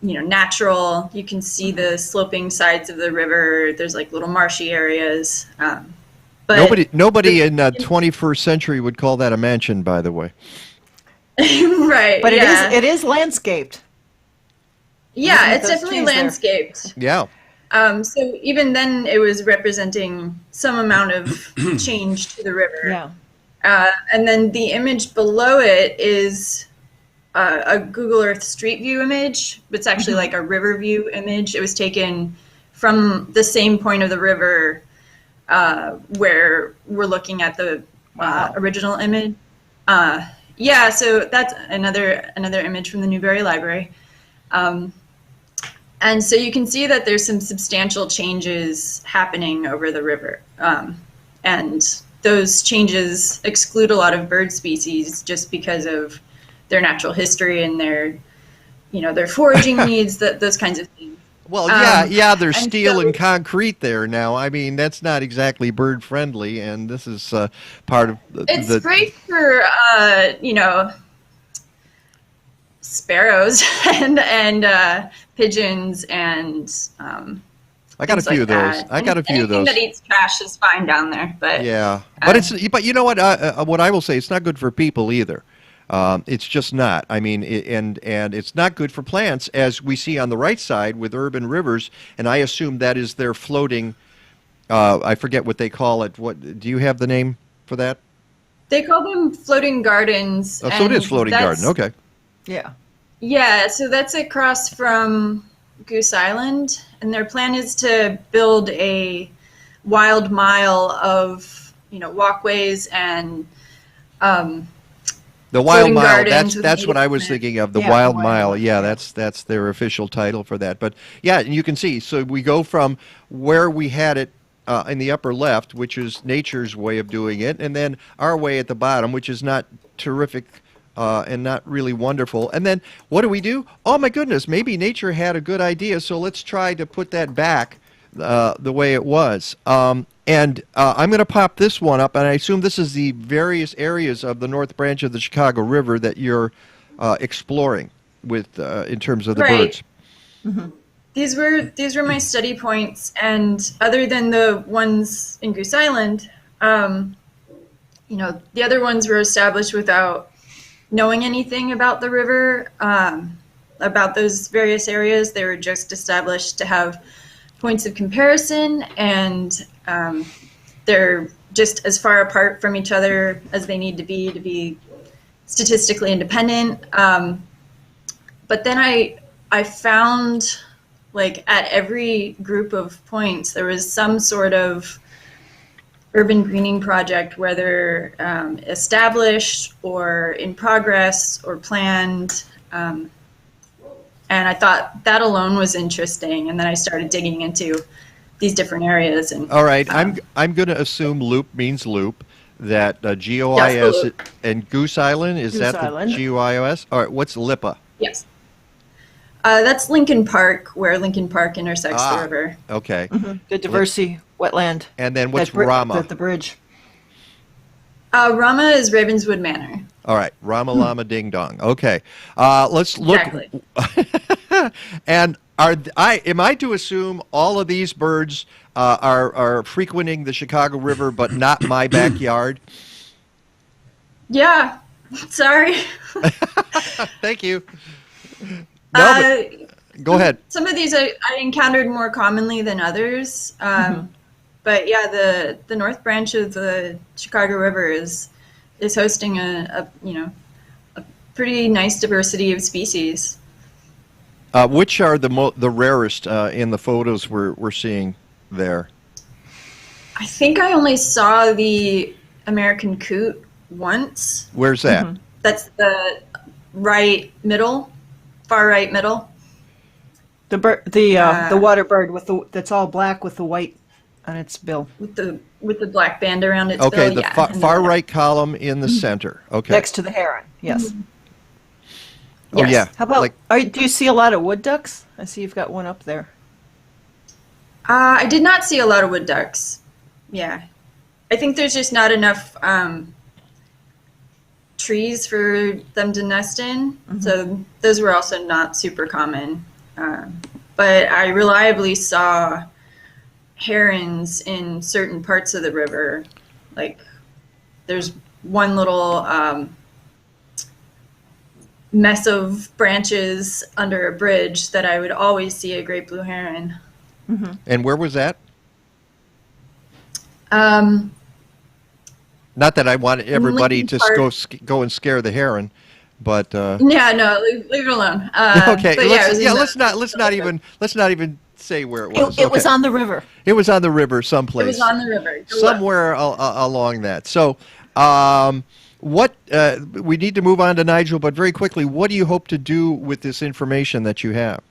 natural. You can see the sloping sides of the river. There's like little marshy areas. But nobody in 21st century would call that a mansion, by the way. Right. But yeah. it is landscaped. Yeah, it's definitely landscaped. Yeah. So even then, it was representing some amount of change to the river. Yeah. And then the image below it is a Google Earth Street View image. It's actually like a river view image. It was taken from the same point of the river where we're looking at the original image. Yeah, so that's another image from the Newberry Library. And so you can see that there's some substantial changes happening over the river. And those changes exclude a lot of bird species just because of their natural history and their foraging needs, those kinds of things. Well, there's steel and concrete there now. I mean, that's not exactly bird friendly, and this is part of It's great for sparrows and pigeons and I got a few of those. Anything that eats trash is fine down there, but yeah. But you know what? What I will say, it's not good for people either. It's just not. I mean, and it's not good for plants, as we see on the right side with urban rivers. And I assume that is their floating. I forget what they call it. What do you have the name for that? They call them floating gardens. Oh, so it is floating garden. Okay. Yeah. Yeah. So that's across from Goose Island, and their plan is to build a wild mile of walkways and. The Wild Mile, that's what I was thinking of, the Wild Mile. Yeah, that's their official title for that. But yeah, and you can see, so we go from where we had it in the upper left, which is nature's way of doing it, and then our way at the bottom, which is not terrific and not really wonderful. And then what do? Oh my goodness, maybe nature had a good idea, so let's try to put that back the way it was. And I'm going to pop this one up, and I assume this is the various areas of the North Branch of the Chicago River that you're exploring with in terms of the birds. Mm-hmm. These were my study points, and other than the ones in Goose Island, the other ones were established without knowing anything about the river, about those various areas. They were just established to have points of comparison, and they're just as far apart from each other as they need to be statistically independent. But then I found, like, at every group of points, there was some sort of urban greening project, whether established or in progress or planned. And I thought that alone was interesting. And then I started digging into these different areas. And all right, I'm going to assume loop means loop. That GOIS and Goose Island, is that the GOIS? All right, what's LIPA? Yes. That's Lincoln Park, where Lincoln Park intersects the river. Okay. The Diversey wetland. And then what's That bri- Rama? The bridge. Rama is Ravenswood Manor. All right, Rama Lama Ding Dong. Okay, let's look. Exactly. And am I to assume all of these birds are frequenting the Chicago River, but not my backyard? Yeah. Sorry. Thank you. No, but go ahead. Some of these I encountered more commonly than others. But yeah, the North Branch of the Chicago River is hosting a pretty nice diversity of species. Which are the rarest in the photos we're seeing there? I think I only saw the American coot once. Where's that? That's the far right middle. The water bird that's all black with the white on its bill. With the black band around its bill. Okay, the yeah, far right column in the center. Okay. Next to the heron. Yes. Oh yeah. How about? Do you see a lot of wood ducks? I see you've got one up there. I did not see a lot of wood ducks. Yeah, I think there's just not enough trees for them to nest in. So those were also not super common. But I reliably saw herons in certain parts of the river. Like there's one little mess of branches under a bridge that I would always see a great blue heron. And where was that? Um, Not that I want everybody to Lincoln go and scare the heron, but yeah, no, leave it alone. okay, but let's not even say where it was. It was on the river. It was on the river someplace. It was on the river. Somewhere along that. So, what we need to move on to Nigel, but very quickly, what do you hope to do with this information that you have?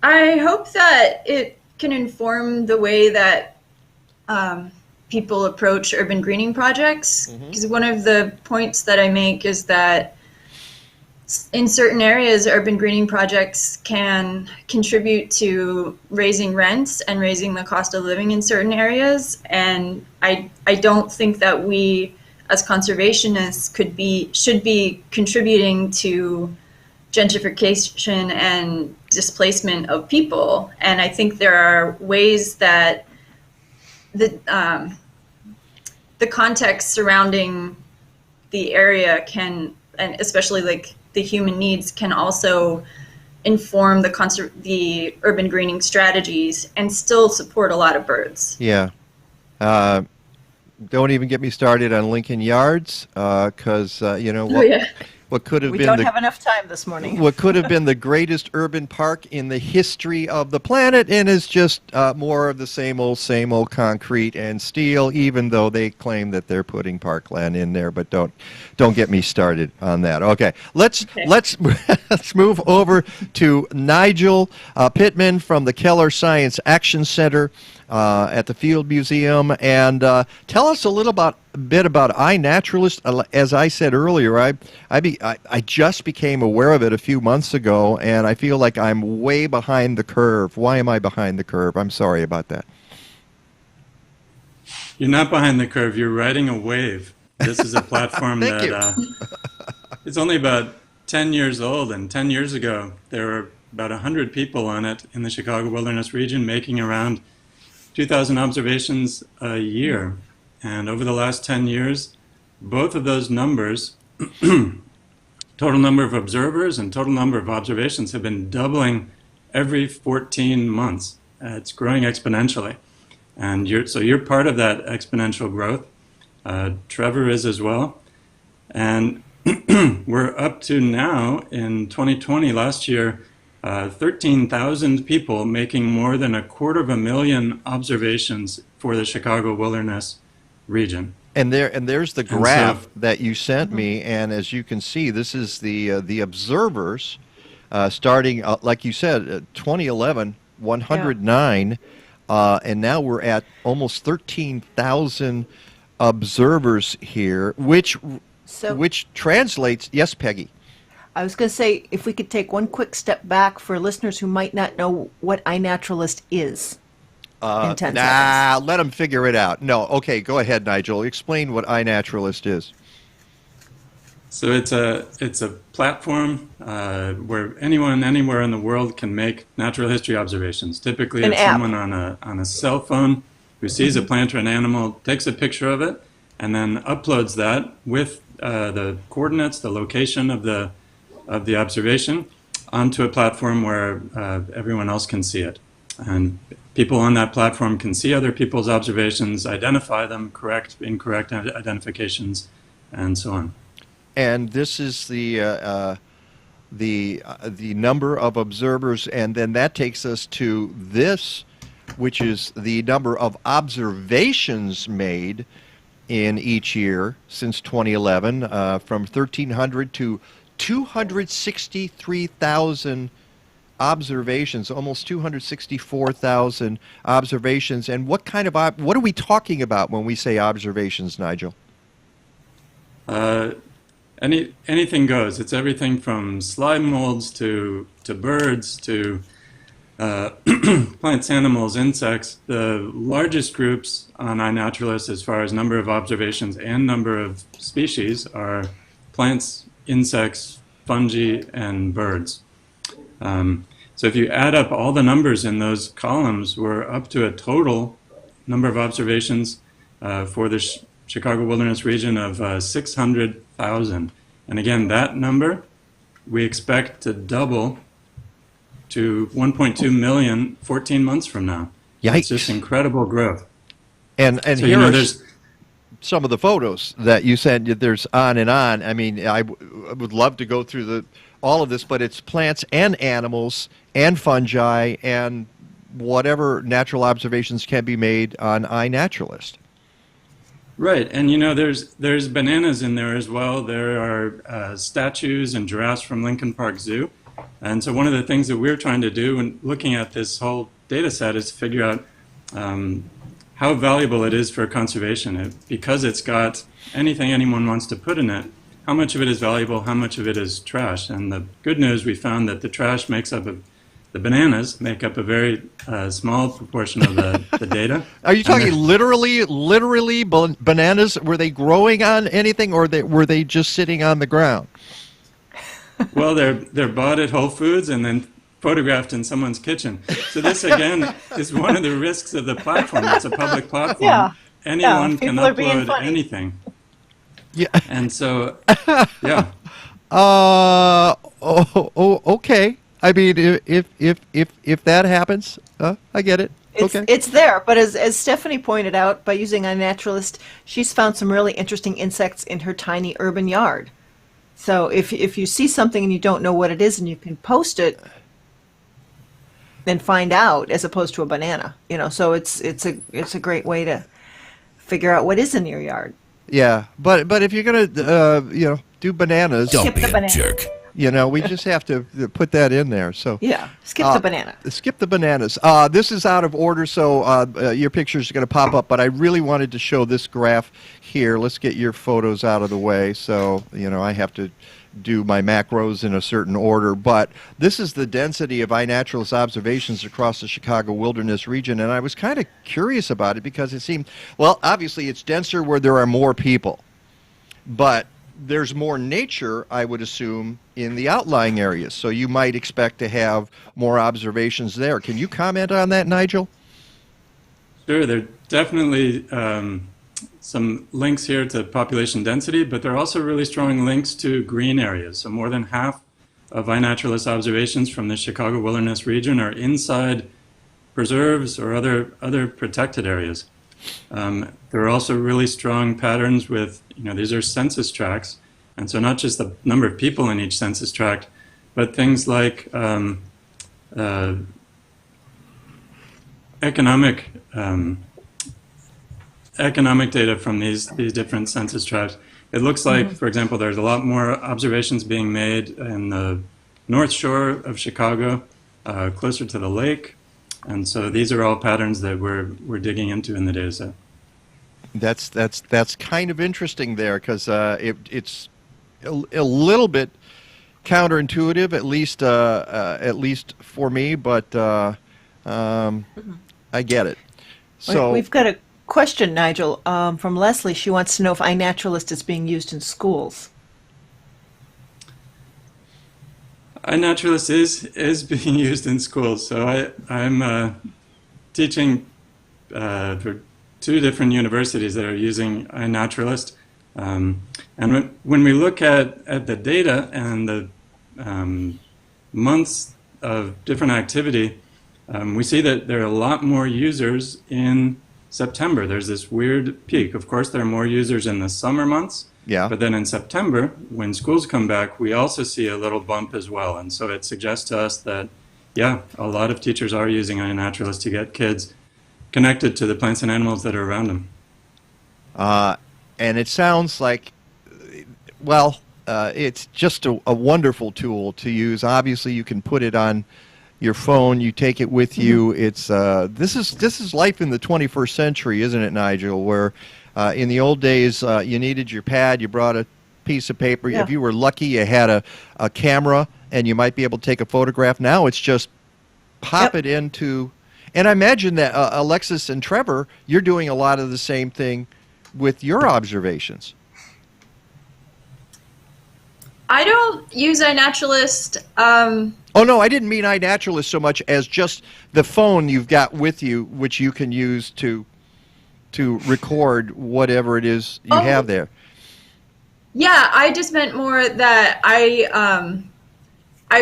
I hope that it can inform the way that people approach urban greening projects. Because one of the points that I make is that in certain areas, urban greening projects can contribute to raising rents and raising the cost of living in certain areas. And I don't think that we, as conservationists, should be contributing to gentrification and displacement of people. And I think there are ways that the context surrounding the area can, and especially like the human needs, can also inform the urban greening strategies and still support a lot of birds. Yeah. Don't even get me started on Lincoln Yards, because you know what. What could have we been don't have enough time this morning. What could have been the greatest urban park in the history of the planet, and is just more of the same old concrete and steel, even though they claim that they're putting parkland in there. But don't get me started on that. Okay, let's move over to Nigel Pittman from the Keller Science Action Center at the Field Museum, and tell us a little bit about iNaturalist. As I said earlier, I just became aware of it a few months ago, and I feel like I'm way behind the curve. Why am I behind the curve? I'm sorry about that. You're not behind the curve. You're riding a wave. This is a platform Thank that it's only about 10 years old, and 10 years ago there were about 100 people on it in the Chicago Wilderness region, making around 2,000 observations a year. And over the last 10 years, both of those numbers, total number of observers and total number of observations, have been doubling every 14 months. It's growing exponentially. And you're part of that exponential growth. Trevor is as well. And we're up to now, in 2020, last year, 13,000 people making more than 250,000 observations for the Chicago Wilderness region. And there's the graph that you sent me, and as you can see, this is the observers starting, like you said, 2011, 109, and now we're at almost 13,000 observers here, which translates. Yes, Peggy. I was going to say, if we could take one quick step back for listeners who might not know what iNaturalist is. In 10 seconds. Let them figure it out. No, okay, go ahead, Nigel. Explain what iNaturalist is. So it's a platform where anyone anywhere in the world can make natural history observations. Typically, it's someone on a cell phone who sees a plant or an animal, takes a picture of it, and then uploads that with the coordinates, the location of the observation, onto a platform where everyone else can see it. And people on that platform can see other people's observations, identify them, correct, incorrect identifications, and so on. And this is the number of observers, and then that takes us to this, which is the number of observations made in each year since 2011, from 1,300 to 263,000 observations, almost 264,000 observations. And what are we talking about when we say observations, Nigel? Anything goes. It's everything from slime molds to birds to plants, animals, insects. The largest groups on iNaturalist as far as number of observations and number of species are plants, insects, fungi, and birds. So if you add up all the numbers in those columns, we're up to a total number of observations for the Chicago Wilderness region of 600,000. And again, that number we expect to double to 1.2 million 14 months from now. Yikes. It's just incredible growth. And so, here are there's some of the photos that you said. There's on and on. I mean, I would love to go through all of this, but it's plants and animals and fungi and whatever natural observations can be made on iNaturalist. Right, and there's bananas in there as well. There are statues and giraffes from Lincoln Park Zoo. And so one of the things that we're trying to do when looking at this whole data set is to figure out how valuable it is for conservation. Because it's got anything anyone wants to put in it, how much of it is valuable, how much of it is trash. And the good news, we found that the trash the bananas make up a very small proportion of the data. Are you talking literally bananas? Were they growing on anything, or were they just sitting on the ground? Well, they're bought at Whole Foods and then photographed in someone's kitchen. So this, again, is one of the risks of the platform. It's a public platform. Yeah. Anyone can upload anything. Yeah. And so, yeah. Okay. I mean, if that happens, I get it. It's there, but as Stephanie pointed out, by using iNaturalist, she's found some really interesting insects in her tiny urban yard. So if you see something and you don't know what it is and you can post it, then find out, as opposed to a banana. So it's a great way to figure out what is in your yard. Yeah, but if you're gonna do bananas, skip the banana. Jerk. We just have to put that in there. So yeah, skip the banana. Skip the bananas. This is out of order, so your pictures are going to pop up. But I really wanted to show this graph here. Let's get your photos out of the way. So I have to do my macros in a certain order. But this is the density of iNaturalist observations across the Chicago Wilderness region, and I was kind of curious about it because it seemed, well, obviously it's denser where there are more people, but there's more nature, I would assume, in the outlying areas. So you might expect to have more observations there. Can you comment on that, Nigel? Sure. There are definitely some links here to population density, but there are also really strong links to green areas. So more than half of iNaturalist observations from the Chicago Wilderness region are inside preserves or other protected areas. There are also really strong patterns with, these are census tracts, and so not just the number of people in each census tract, but things like economic data from these different census tracts. It looks like, for example, there's a lot more observations being made in the North Shore of Chicago, closer to the lake. And so these are all patterns that we're digging into in the data set. That's kind of interesting there, because it's a little bit counterintuitive, at least for me, but I get it. So we've got a question, Nigel, from Leslie. She wants to know if iNaturalist is being used in schools. iNaturalist is being used in schools. So I'm teaching for 2 different universities that are using iNaturalist. And when we look at the data and the months of different activity, we see that there are a lot more users in September. There's this weird peak. Of course, there are more users in the summer months. Yeah. But then in September, when schools come back, we also see a little bump as well. And so it suggests to us that, yeah, a lot of teachers are using iNaturalist to get kids connected to the plants and animals that are around them. And it sounds like, well, it's just a wonderful tool to use. Obviously, you can put it on your phone. You take it with you. It's this is life in the 21st century, isn't it, Nigel? Where in the old days, you needed your pad. You brought a piece of paper. Yeah. If you were lucky, you had a camera, and you might be able to take a photograph. Now it's just pop it into. And I imagine that Alexis and Trevor, you're doing a lot of the same thing with your observations. I don't use iNaturalist. Oh, no, I didn't mean iNaturalist so much as just the phone you've got with you, which you can use to record whatever it is you have there. Yeah, I just meant more that I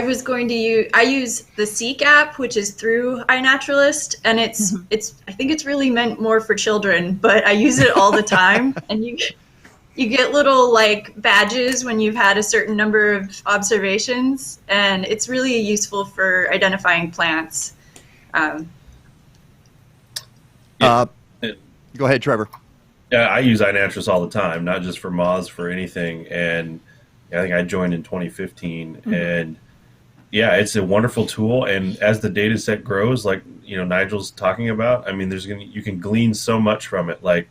was going to use the Seek app, which is through iNaturalist, and it's I think it's really meant more for children, but I use it all the time, and you get little like badges when you've had a certain number of observations, and it's really useful for identifying plants. Go ahead, Trevor. Yeah, I use iNaturalist all the time, not just for moths, for anything. And I think I joined in 2015, and yeah, it's a wonderful tool. And as the data set grows, like Nigel's talking about, I mean, you can glean so much from it. Like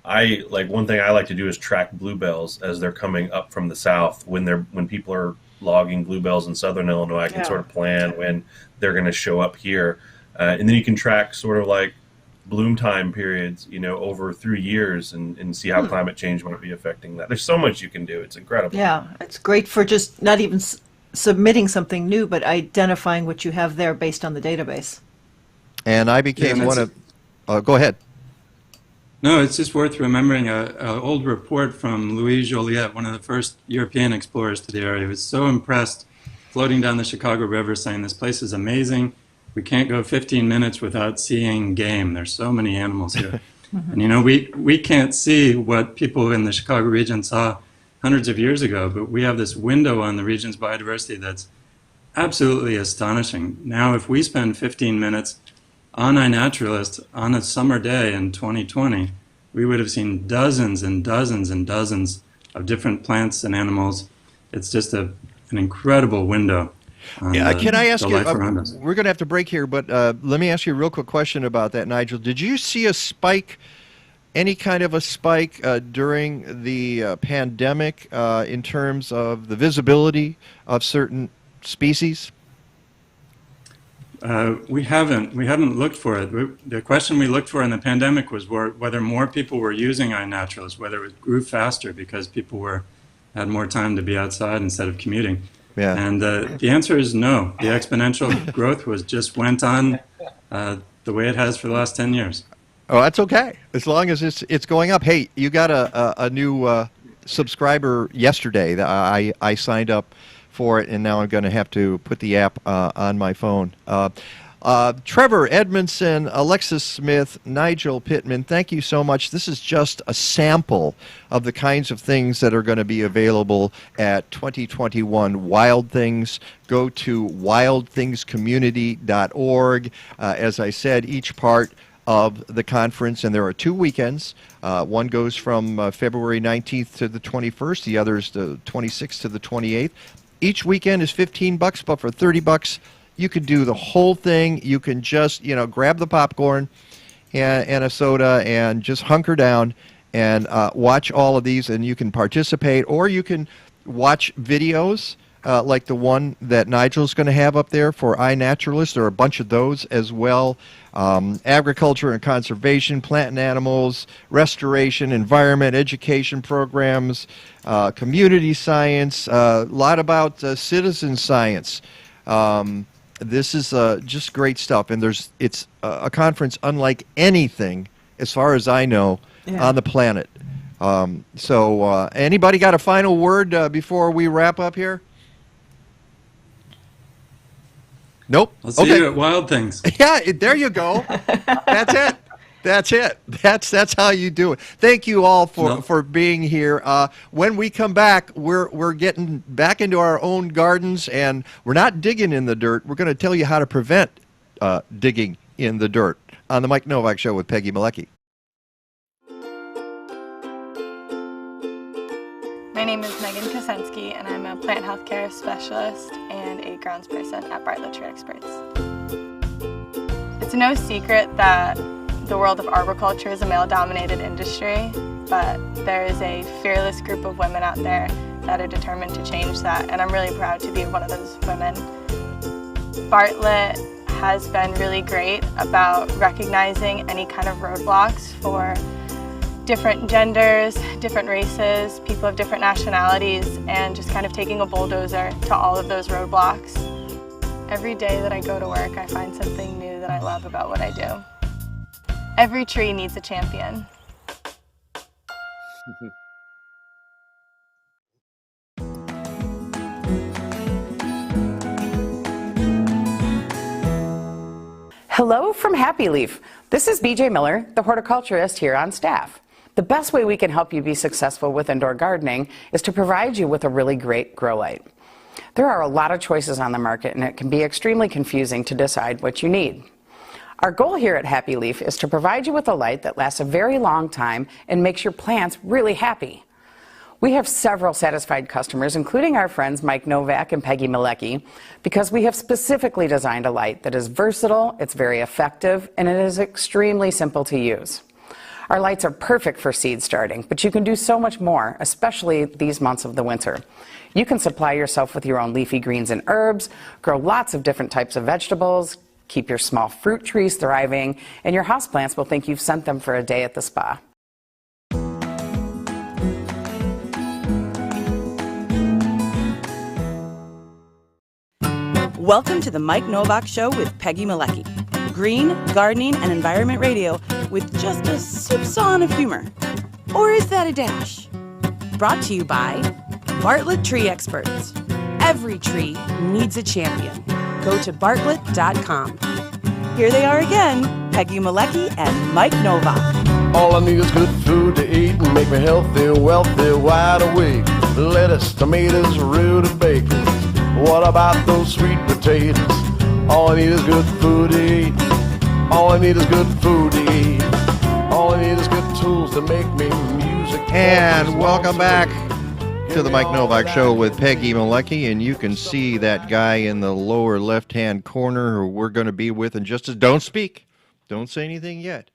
one thing I like to do is track bluebells as they're coming up from the south. When people are logging bluebells in southern Illinois, I can sort of plan when they're going to show up here, and then you can track sort of like bloom time periods, over 3 years, and see how climate change might be affecting that. There's so much you can do. It's incredible. Yeah, it's great for just not even submitting something new, but identifying what you have there based on the database. And I became one of... go ahead. No, it's just worth remembering an old report from Louis Joliet, one of the first European explorers to the area. He was so impressed floating down the Chicago River saying, this place is amazing. We can't go 15 minutes without seeing game. There's so many animals here. And we can't see what people in the Chicago region saw hundreds of years ago, but we have this window on the region's biodiversity that's absolutely astonishing. Now, if we spend 15 minutes on iNaturalist on a summer day in 2020, we would have seen dozens and dozens and dozens of different plants and animals. It's just an incredible window. Can I ask you, we're going to have to break here, but let me ask you a real quick question about that, Nigel. Did you see a spike, any kind of a spike during the pandemic in terms of the visibility of certain species? We haven't looked for it. The question we looked for in the pandemic was whether more people were using iNaturalist, whether it grew faster because people had more time to be outside instead of commuting. Yeah. And the answer is no. The exponential growth went on the way it has for the last 10 years. Oh, that's okay. As long as it's going up. Hey, you got a new subscriber yesterday. That I signed up for it, and now I'm going to have to put the app on my phone. Trevor Edmondson, Alexis Smith, Nigel Pittman, thank you so much. This is just a sample of the kinds of things that are going to be available at 2021 Wild Things. Go to wildthingscommunity.org. As I said, each part of the conference, and there are 2 weekends. One goes from February 19th to the 21st. The other is the 26th to the 28th. Each weekend is $15, but for $30, you can do the whole thing. You can just, grab the popcorn and a soda and just hunker down and watch all of these, and you can participate, or you can watch videos like the one that Nigel's going to have up there for iNaturalist. There are a bunch of those as well. Agriculture and conservation, plant and animals, restoration, environment, education programs, community science, a lot about citizen science. This is just great stuff, and it's a conference unlike anything, as far as I know, on the planet. So anybody got a final word before we wrap up here? Nope. I'll see you at Wild Things. Yeah, there you go. That's it. That's it. That's how you do it. Thank you all for being here. When we come back, we're getting back into our own gardens, and we're not digging in the dirt. We're going to tell you how to prevent digging in the dirt on the Mike Nowak Show with Peggy Malecki. My name is Megan Kosensky, and I'm a plant health care specialist and a grounds person at Bartlett Tree Experts. It's no secret that the world of arboriculture is a male-dominated industry, but there is a fearless group of women out there that are determined to change that, and I'm really proud to be one of those women. Bartlett has been really great about recognizing any kind of roadblocks for different genders, different races, people of different nationalities, and just kind of taking a bulldozer to all of those roadblocks. Every day that I go to work, I find something new that I love about what I do. Every tree needs a champion. Hello from Happy Leaf. This is BJ Miller, the horticulturist here on staff. The best way we can help you be successful with indoor gardening is to provide you with a really great grow light. There are a lot of choices on the market, and it can be extremely confusing to decide what you need. Our goal here at Happy Leaf is to provide you with a light that lasts a very long time and makes your plants really happy. We have several satisfied customers, including our friends Mike Nowak and Peggy Malecki, because we have specifically designed a light that is versatile, it's very effective, and it is extremely simple to use. Our lights are perfect for seed starting, but you can do so much more, especially these months of the winter. You can supply yourself with your own leafy greens and herbs, grow lots of different types of vegetables, keep your small fruit trees thriving, and your houseplants will think you've sent them for a day at the spa. Welcome to the Mike Nowak Show with Peggy Malecki. Green, gardening, and environment radio with just a soupçon of humor. Or is that a dash? Brought to you by Bartlett Tree Experts. Every tree needs a champion. Go to bartlett.com. Here they are again, Peggy Malecki and Mike Nowak. All I need is good food to eat and make me healthy, wealthy, wide awake. Lettuce, tomatoes, rutabagas. What about those sweet potatoes? All I need is good food to eat. All I need is good food to eat. All I need is good tools to make me music. And welcome back to the Mike Nowak Show with Peggy Malecki, and you can see that guy in the lower left-hand corner who we're going to be with in just a... Don't speak. Don't say anything yet,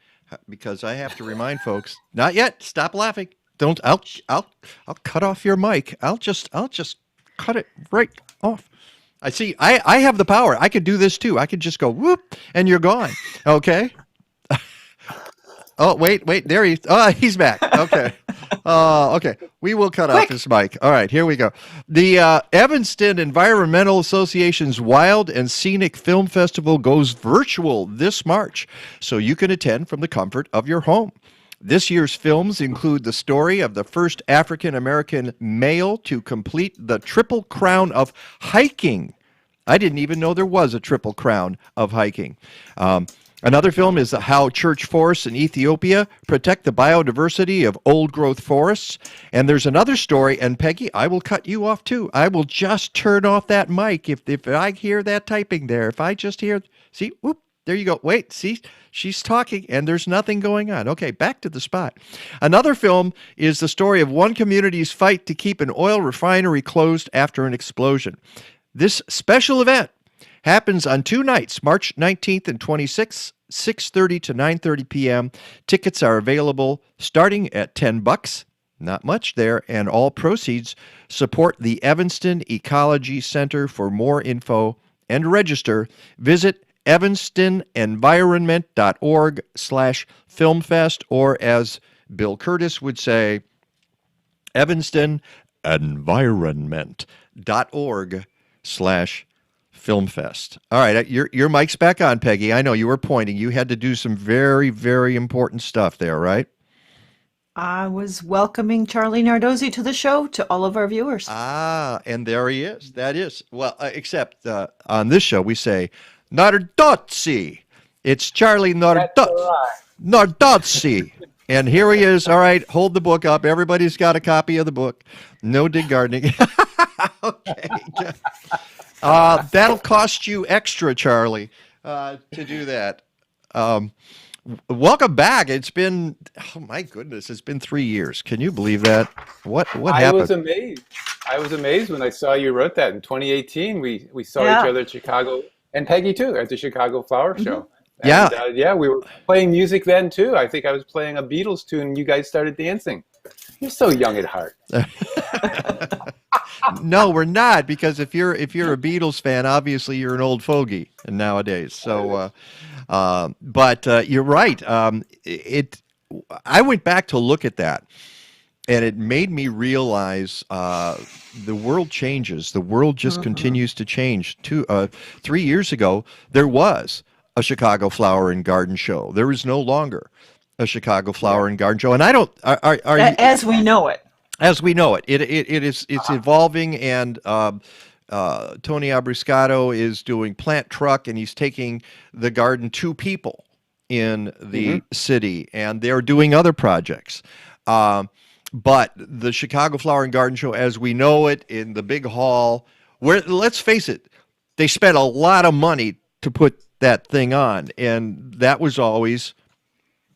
because I have to remind folks. Not yet. Stop laughing. Don't. I'll cut off your mic. I'll just cut it right off. I see. I have the power. I could do this too. I could just go whoop, and you're gone. Okay. Oh, wait. There he's back. Okay. Okay. We will cut off his mic. All right, here we go. The Evanston Environmental Association's Wild and Scenic Film Festival goes virtual this March, so you can attend from the comfort of your home. This year's films include the story of the first African-American male to complete the Triple Crown of hiking. I didn't even know there was a Triple Crown of hiking. Another film is how church forests in Ethiopia protect the biodiversity of old-growth forests. And there's another story, and Peggy, I will cut you off too. I will just turn off that mic if I hear that typing there. If I just hear, see, whoop, there you go. Wait, see, she's talking, and there's nothing going on. Okay, back to the spot. Another film is the story of one community's fight to keep an oil refinery closed after an explosion. This special event happens on 2 nights, March 19th and 26th, 6:30 to 9:30 p.m. Tickets are available starting at $10, Not much there, and all proceeds support the Evanston Ecology Center. For more info and register, visit evanstonenvironment.org/filmfest, or as Bill Curtis would say, evanstonenvironment.org/filmfest. All right, your mic's back on, Peggy. I know you were pointing. You had to do some very, very important stuff there, right? I was welcoming Charlie Nardozzi to the show, to all of our viewers. Ah, and there he is. That is. Well, except on this show, we say Nardozzi. It's Charlie Nardozzi. And here he is. All right, hold the book up. Everybody's got a copy of the book. No dig gardening. Okay. That'll cost you extra, Charlie, to do that. Welcome back. It's been, oh my goodness, it's been 3 years. Can you believe that? What happened? I was amazed. I was amazed when I saw you wrote that in 2018. We saw each other at Chicago, and Peggy too, at the Chicago Flower Show. And, we were playing music then too. I think I was playing a Beatles tune, and you guys started dancing. You're so young at heart. No, we're not, because if you're a Beatles fan, obviously you're an old fogey nowadays. So, but you're right. I went back to look at that, and it made me realize the world changes. The world just continues to change. 3 years ago, there was a Chicago Flower and Garden Show. There is no longer a Chicago Flower and Garden Show, and I don't. As we know it. As we know it, it's evolving, and Tony Abriscato is doing Plant Truck, and he's taking the garden to people in the city, and they're doing other projects. But the Chicago Flower and Garden Show, as we know it, in the big hall, where, let's face it, they spent a lot of money to put that thing on, and that was always,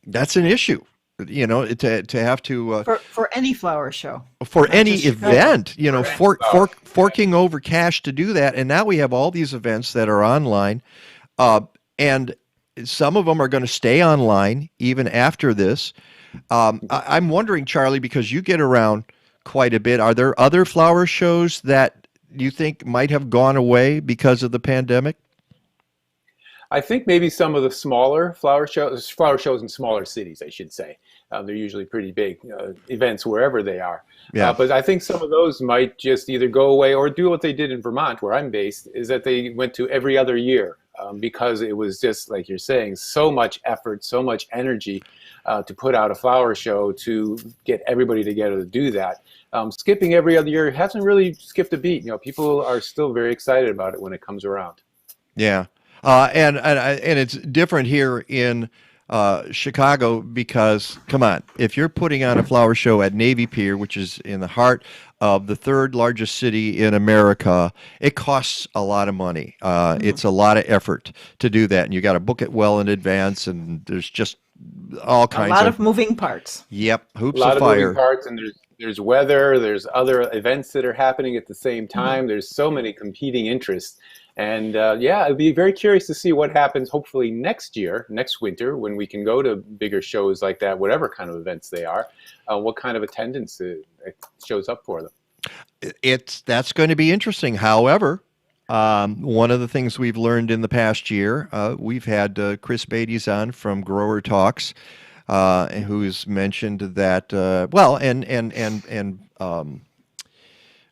that's an issue. You know, to have to for any flower show, for any event, you know, forking over cash to do that. And now we have all these events that are online, and some of them are going to stay online even after this. I'm wondering, Charlie, because you get around quite a bit, are there other flower shows that you think might have gone away because of the pandemic? I think maybe some of the smaller flower shows in smaller cities, I should say. They're usually pretty big events wherever they are. Yeah. But I think some of those might just either go away or do what they did in Vermont, where I'm based, is that they went to every other year because it was just, like you're saying, so much effort, so much energy to put out a flower show to get everybody together to do that. Skipping every other year hasn't really skipped a beat. You know, people are still very excited about it when it comes around. Yeah. And it's different here in Chicago because, come on, if you're putting on a flower show at Navy Pier, which is in the heart of the third largest city in America, it costs a lot of money. It's a lot of effort to do that, and you got to book it well in advance, and there's just all kinds of moving parts. Yep, hoops of fire. A lot of moving parts, and there's weather, there's other events that are happening at the same time. There's so many competing interests. And I'd be very curious to see what happens hopefully next winter, when we can go to bigger shows like that, whatever kind of events they are, what kind of attendance it shows up for them. That's going to be interesting. However, one of the things we've learned in the past year, we've had Chris Beatty's on from Grower Talks, who's mentioned that,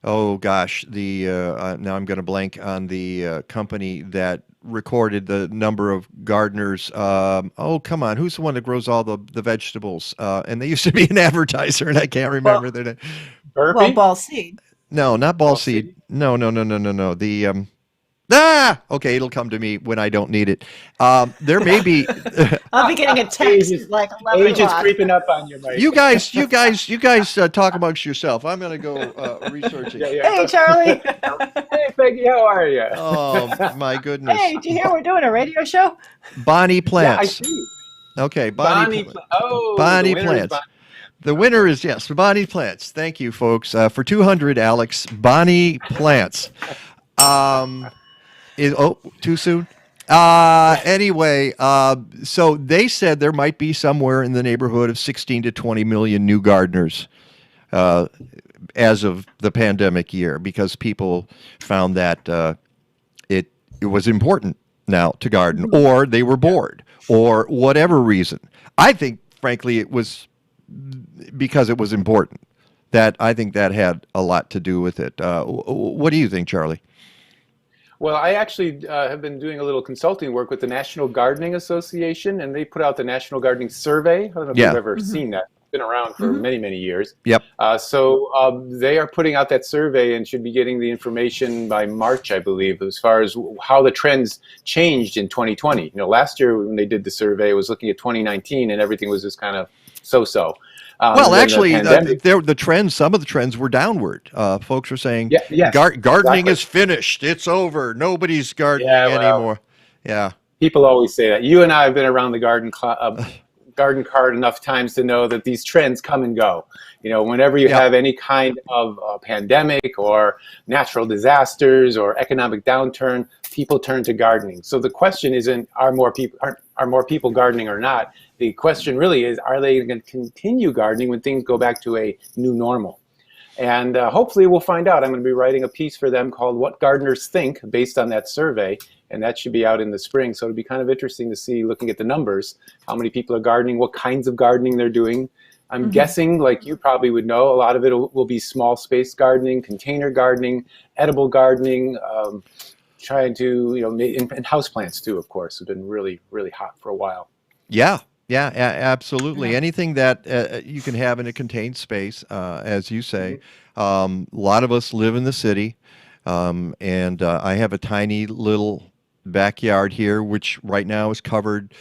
oh gosh, now I'm going to blank on the company that recorded the number of gardeners. Oh, come on, who's the one that grows all the vegetables? And they used to be an advertiser, and I can't remember their name. Burpee? Well, Ball Seed. No, not Ball Seed. No. The okay, it'll come to me when I don't need it. There may be. I'll be getting a text like 11 Age is creeping up on you, Mike. You guys, talk amongst yourself. I'm going to go researching. Hey, Charlie. Hey, Peggy, how are you? Oh my goodness. Hey, did you hear we're doing a radio show? Bonnie Plants. Yeah, I see. Okay, Bonnie Plants. The winner is, yes, Bonnie Plants. Thank you, folks. For 200, Alex, Bonnie Plants. Too soon? Anyway, so they said there might be somewhere in the neighborhood of 16 to 20 million new gardeners as of the pandemic year, because people found that it was important now to garden, or they were bored, or whatever reason. I think, frankly, it was because it was important. I think that had a lot to do with it. What do you think, Charlie? Well, I actually have been doing a little consulting work with the National Gardening Association, and they put out the National Gardening Survey. I don't know if you've ever seen that. It's been around for many, many years. Yep. So they are putting out that survey and should be getting the information by March, I believe, as far as how the trends changed in 2020. You know, last year when they did the survey, it was looking at 2019, and everything was just kind of so-so. Well, actually, the trends. Some of the trends were downward. Folks were saying, "Gardening is finished. It's over. Nobody's gardening anymore." Yeah. People always say that. You and I have been around the garden cart enough times to know that these trends come and go. You know, whenever you have any kind of pandemic or natural disasters or economic downturn, people turn to gardening. So the question isn't are more people gardening or not? The question really is, are they going to continue gardening when things go back to a new normal? And hopefully we'll find out. I'm going to be writing a piece for them called What Gardeners Think, based on that survey, and that should be out in the spring. So it'll be kind of interesting to see, looking at the numbers, how many people are gardening, what kinds of gardening they're doing. I'm guessing, like you probably would know, a lot of it will be small space gardening, container gardening, edible gardening, trying to, and houseplants too, of course, have been really, really hot for a while. Yeah. Yeah, absolutely. Anything that you can have in a contained space, as you say. A lot of us live in the city, and I have a tiny little backyard here, which right now is covered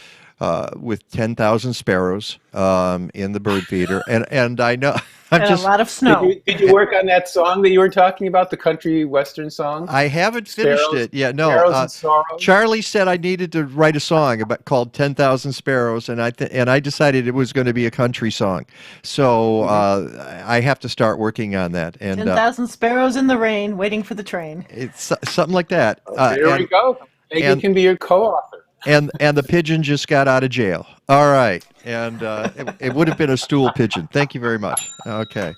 with 10,000 sparrows in the bird feeder, and I know a lot of snow. Did you work on that song that you were talking about, the country western song? I haven't finished it yet. No, Charlie said I needed to write a song called 10,000 Sparrows, and I decided it was going to be a country song. So I have to start working on that. And 10,000 sparrows in the rain, waiting for the train. It's something like that. There we go. Maybe can be your co-author. And the pigeon just got out of jail. All right. And it would have been a stool pigeon. Thank you very much. Okay.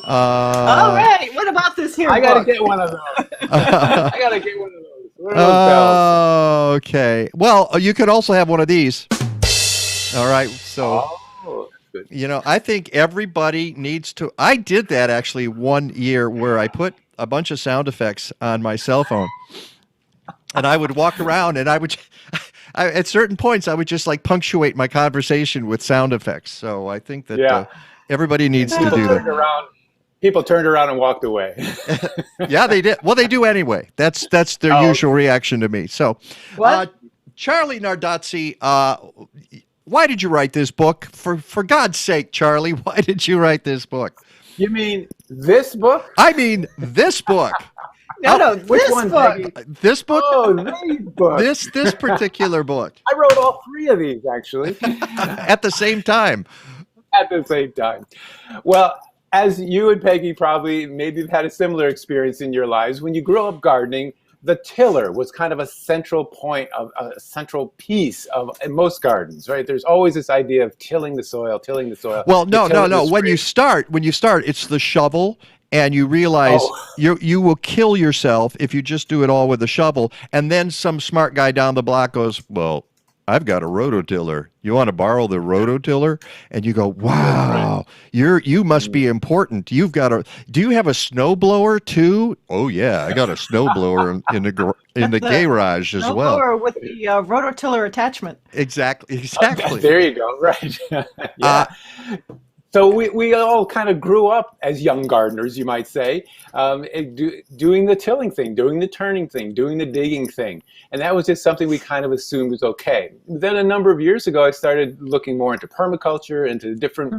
All right. What about this here? I got to get one of those. I got to get one of those. What are those bells? Okay. Well, you could also have one of these. All right. So, I think everybody needs to. I did that actually one year where I put a bunch of sound effects on my cell phone. And I would walk around and at certain points, I would just like punctuate my conversation with sound effects. So I think that everybody needs to do that. People turned around and walked away. Yeah, they did. Well, they do anyway. That's their usual reaction to me. So, Charlie Nardozzi, why did you write this book? For God's sake, Charlie, why did you write this book? You mean this book? I mean this book. No, which one, Peggy? This book? Oh, these books. This particular book. I wrote all three of these, actually. At the same time. At the same time. Well, as you and Peggy probably maybe have had a similar experience in your lives, when you grew up gardening, the tiller was kind of a central point, of a central piece of in most gardens, right? There's always this idea of tilling the soil. Well, no. When you start, it's the shovel. And you realize you will kill yourself if you just do it all with a shovel. And then some smart guy down the block goes, well, I've got a rototiller. You want to borrow the rototiller? And you go, wow, you must be important. Do you have a snowblower too? Oh yeah, I got a snowblower in the garage as well. Snowblower with the rototiller attachment. Exactly. There you go. Right. Yeah. So we all kind of grew up as young gardeners, you might say, doing the tilling thing, doing the turning thing, doing the digging thing. And that was just something we kind of assumed was okay. Then a number of years ago, I started looking more into permaculture, into different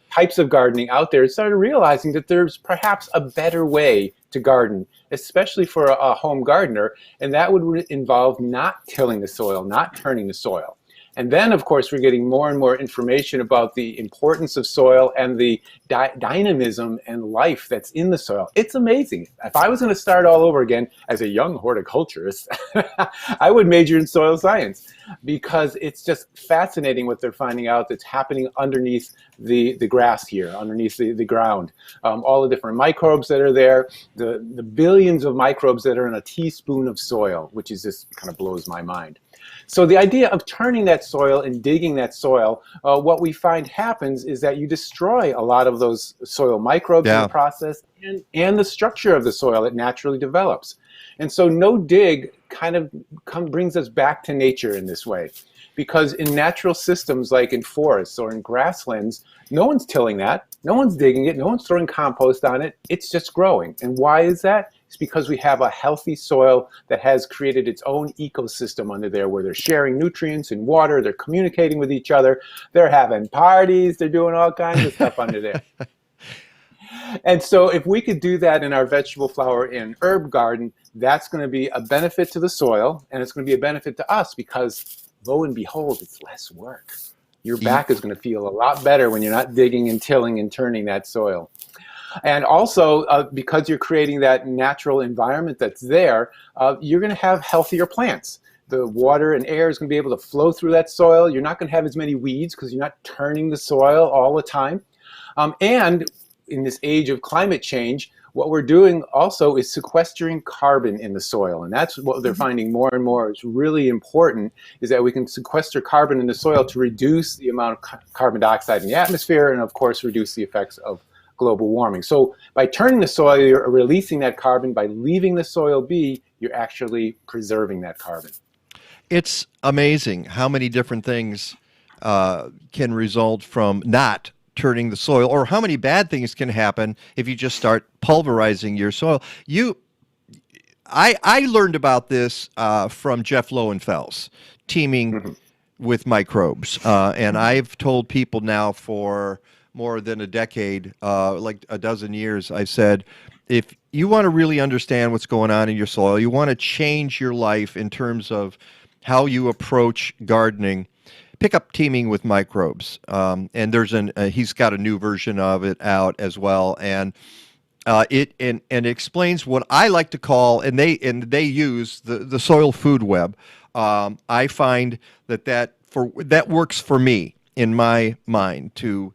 types of gardening out there, and started realizing that there's perhaps a better way to garden, especially for a home gardener. And that would involve not tilling the soil, not turning the soil. And then, of course, we're getting more and more information about the importance of soil and the dynamism and life that's in the soil. It's amazing. If I was going to start all over again as a young horticulturist, I would major in soil science, because it's just fascinating what they're finding out that's happening underneath the grass here, underneath the ground. All the different microbes that are there, the billions of microbes that are in a teaspoon of soil, which is just kind of blows my mind. So the idea of turning that soil and digging that soil, what we find happens is that you destroy a lot of those soil microbes in the process, and the structure of the soil it naturally develops. And so no dig kind of brings us back to nature in this way. Because in natural systems like in forests or in grasslands, no one's tilling that, no one's digging it, no one's throwing compost on it, it's just growing. And why is that? It's because we have a healthy soil that has created its own ecosystem under there, where they're sharing nutrients and water, they're communicating with each other, they're having parties, they're doing all kinds of stuff under there. And so if we could do that in our vegetable, flower, and herb garden, that's going to be a benefit to the soil, and it's going to be a benefit to us, because lo and behold, it's less work. Your back is going to feel a lot better when you're not digging and tilling and turning that soil. And also, because you're creating that natural environment that's there, you're going to have healthier plants. The water and air is going to be able to flow through that soil. You're not going to have as many weeds because you're not turning the soil all the time. And in this age of climate change, what we're doing also is sequestering carbon in the soil. And that's what they're finding more and more is really important, is that we can sequester carbon in the soil to reduce the amount of carbon dioxide in the atmosphere, and of course reduce the effects of global warming. So by turning the soil, you're releasing that carbon. By leaving the soil be, you're actually preserving that carbon. It's amazing how many different things can result from not turning the soil, or how many bad things can happen if you just start pulverizing your soil. I learned about this from Jeff Lowenfels, teaming with microbes. And I've told people now for more than a decade, like a dozen years, I've said, if you want to really understand what's going on in your soil, you want to change your life in terms of how you approach gardening, pick up Teaming with Microbes. And there's he's got a new version of it out as well. And it explains what I like to call, and they use the soil food web. I find that works for me in my mind to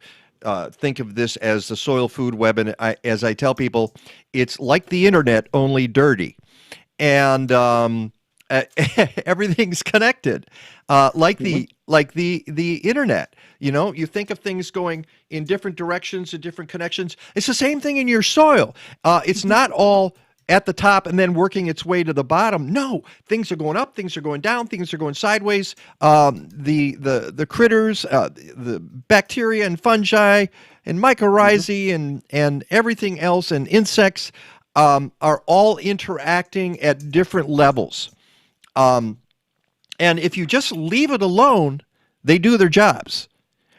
think of this as the soil food web. And as I tell people, it's like the internet, only dirty. And everything's connected, like the internet. You know, you think of things going in different directions and different connections. It's the same thing in your soil. It's not all at the top and then working its way to the bottom. No, things are going up, things are going down, things are going sideways. The critters, the bacteria and fungi and mycorrhizae and everything else, and insects are all interacting at different levels. And if you just leave it alone, they do their jobs,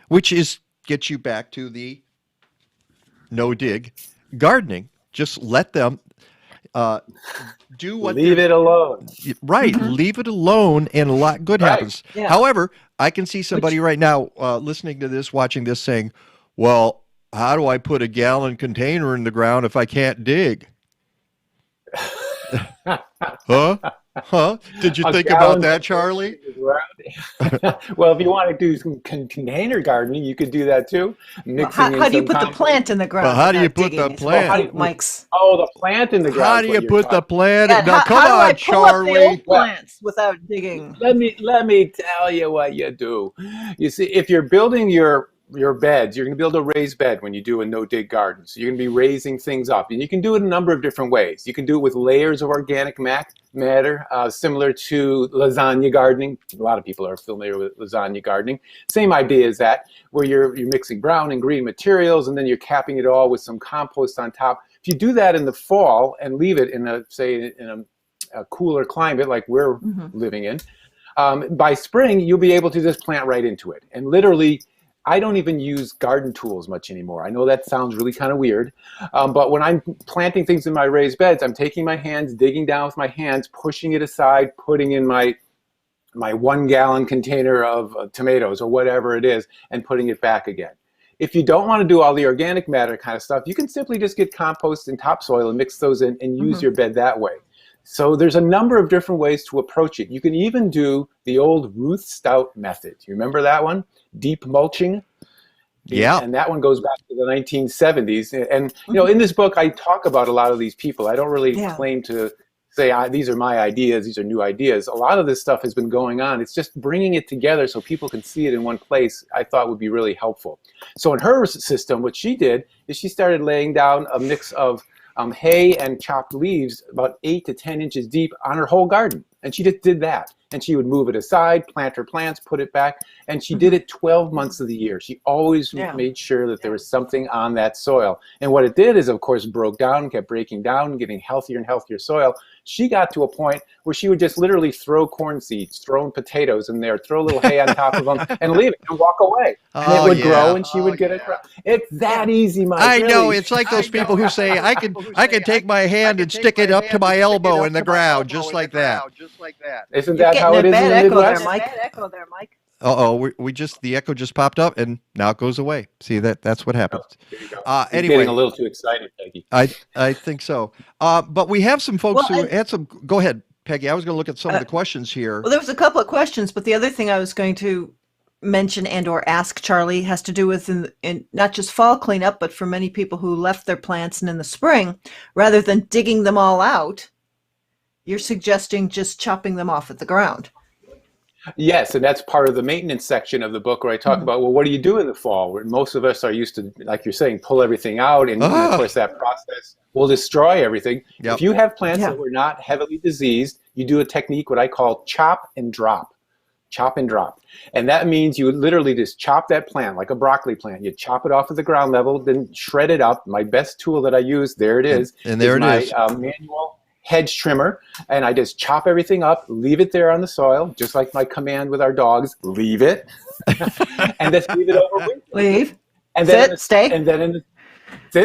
which gets you back to the no-dig gardening. Just let them do what leave it alone. Right, leave it alone, and a lot good happens. Yeah. However, I can see somebody right now listening to this, watching this, saying, well, how do I put a gallon container in the ground if I can't dig? Huh? Did you think about that, Charlie? Well, if you want to do some container gardening, you could do that too. How do you put the plant in the ground? How do you put the plant? Mike's. Oh, the plant in the ground. How do you put the plant? Yeah, Now, come on, Charlie. How do I pull up the old plants without digging? Let me tell you what you do. You see, if you're building your beds, you're going to build a raised bed when you do a no-dig garden. So you're going to be raising things up. And you can do it a number of different ways. You can do it with layers of organic matter, similar to lasagna gardening. A lot of people are familiar with lasagna gardening. Same idea as that, where you're mixing brown and green materials, and then you're capping it all with some compost on top. If you do that in the fall and leave it in a cooler climate like we're living in, by spring, you'll be able to just plant right into it. And literally, I don't even use garden tools much anymore. I know that sounds really kind of weird, but when I'm planting things in my raised beds, I'm taking my hands, digging down with my hands, pushing it aside, putting in my my 1 gallon container of tomatoes or whatever it is and putting it back again. If you don't want to do all the organic matter kind of stuff, you can simply just get compost and topsoil and mix those in and use your bed that way. So there's a number of different ways to approach it. You can even do the old Ruth Stout method. You remember that one? Deep mulching. Yeah. And that one goes back to the 1970s. And you know, in this book, I talk about a lot of these people. I don't really claim to say, these are my ideas, these are new ideas. A lot of this stuff has been going on. It's just bringing it together so people can see it in one place, I thought would be really helpful. So in her system, what she did is she started laying down a mix of hay and chopped leaves about 8 to 10 inches deep on her whole garden. And she just did that. And she would move it aside, plant her plants, put it back. And she did it 12 months of the year. She always made sure that there was something on that soil. And what it did is, of course, broke down, kept breaking down, getting healthier and healthier soil. She got to a point where she would just literally throw corn seeds, throw potatoes in there, throw a little hay on top of them, and leave it and walk away. And it would grow, and she would get it. It's that easy, Mike. I know. It's like those people who say, I can take my hand and stick it up to my elbow in the ground, just like that. Isn't that how it is in the Midwest? Bad echo there, Mike. The echo just popped up and now it goes away. See, that's what happens. Anyway, getting a little too excited, Peggy. I think so. But we have some folks who had some. Go ahead, Peggy. I was going to look at some of the questions here. Well, there was a couple of questions, but the other thing I was going to mention and or ask Charlie has to do with in not just fall cleanup, but for many people who left their plants in the spring, rather than digging them all out, you're suggesting just chopping them off at the ground. Yes, and that's part of the maintenance section of the book where I talk about, well, what do you do in the fall? Where most of us are used to, like you're saying, pull everything out, and of course that process will destroy everything. If you have plants that were not heavily diseased, you do a technique, what I call chop and drop. Chop and drop. And that means you literally just chop that plant like a broccoli plant. You chop it off at the ground level, then shred it up. My best tool that I use, there it is. And there it is. My manual hedge trimmer, and I just chop everything up, leave it there on the soil, just like my command with our dogs, leave it, and just leave it over winter. Leave. And then stay. And then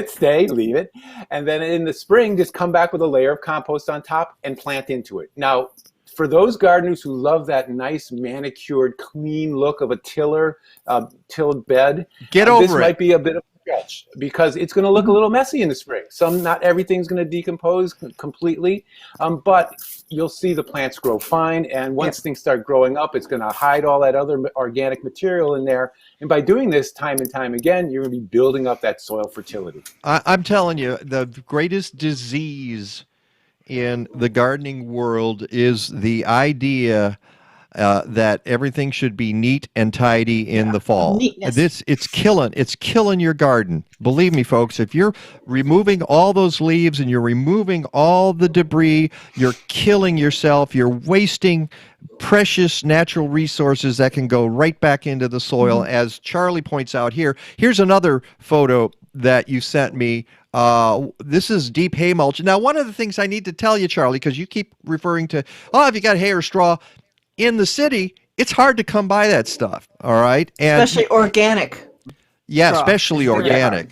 stay, leave it. And then in the spring, just come back with a layer of compost on top and plant into it. Now, for those gardeners who love that nice manicured, clean look of a tilled bed, this might be a bit of stretch because it's going to look a little messy in the spring. Not everything's going to decompose completely, but you'll see the plants grow fine. And once things start growing up, it's going to hide all that other organic material in there. And by doing this time and time again, you're going to be building up that soil fertility. I'm telling you, the greatest disease in the gardening world is the idea that everything should be neat and tidy in the fall. It's killing your garden. Believe me, folks, if you're removing all those leaves and you're removing all the debris, you're killing yourself. You're wasting precious natural resources that can go right back into the soil. As Charlie points out here, here's another photo that you sent me. This is deep hay mulch. Now, one of the things I need to tell you, Charlie, because you keep referring to, if you got hay or straw, in the city, it's hard to come by that stuff, all right? And especially organic. Yeah, straw. especially organic.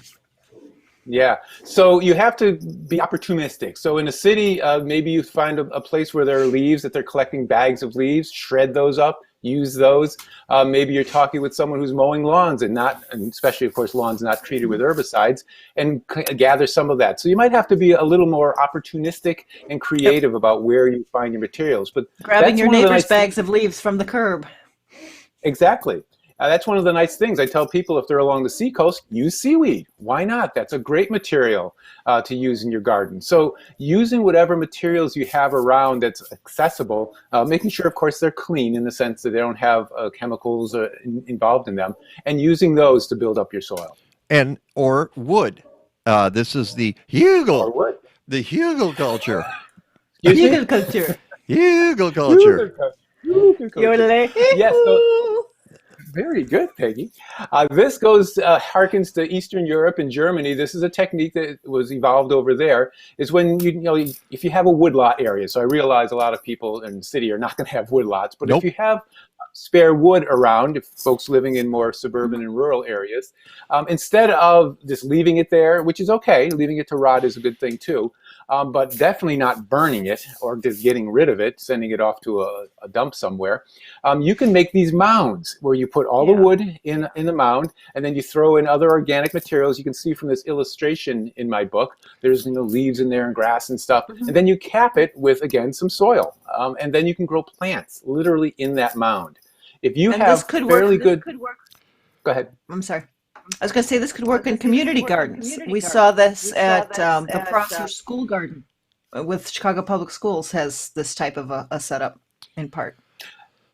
Yeah, so you have to be opportunistic. So in a city, maybe you find a place where there are leaves, that they're collecting bags of leaves, shred those up, use those. Maybe you're talking with someone who's mowing lawns and especially, of course, lawns not treated with herbicides, and gather some of that. So you might have to be a little more opportunistic and creative about where you find your materials. But grabbing your neighbor's bags of leaves from the curb. Exactly. That's one of the nice things. I tell people if they're along the seacoast, use seaweed. Why not? That's a great material to use in your garden. So using whatever materials you have around that's accessible, making sure, of course, they're clean in the sense that they don't have chemicals involved in them, and using those to build up your soil. Or wood. This is the hugel. The hugel culture. Hugel culture. Hugel culture. Yes. So, very good, Peggy. This harkens to Eastern Europe and Germany. This is a technique that was evolved over there. Is when if you have a woodlot area. So I realize a lot of people in the city are not going to have woodlots, but if you have spare wood around, if folks living in more suburban and rural areas, instead of just leaving it there, which is okay, leaving it to rot is a good thing too. but definitely not burning it or just getting rid of it, sending it off to a dump somewhere. You can make these mounds where you put all the wood in the mound, and then you throw in other organic materials. You can see from this illustration in my book, there's leaves in there and grass and stuff. And then you cap it with, again, some soil. And then you can grow plants literally in that mound. If you And have this could fairly work. good... Go ahead. I'm sorry. I was going to say this could work in community gardens. We saw this at the Prosser School Garden with Chicago Public Schools has this type of a setup in part.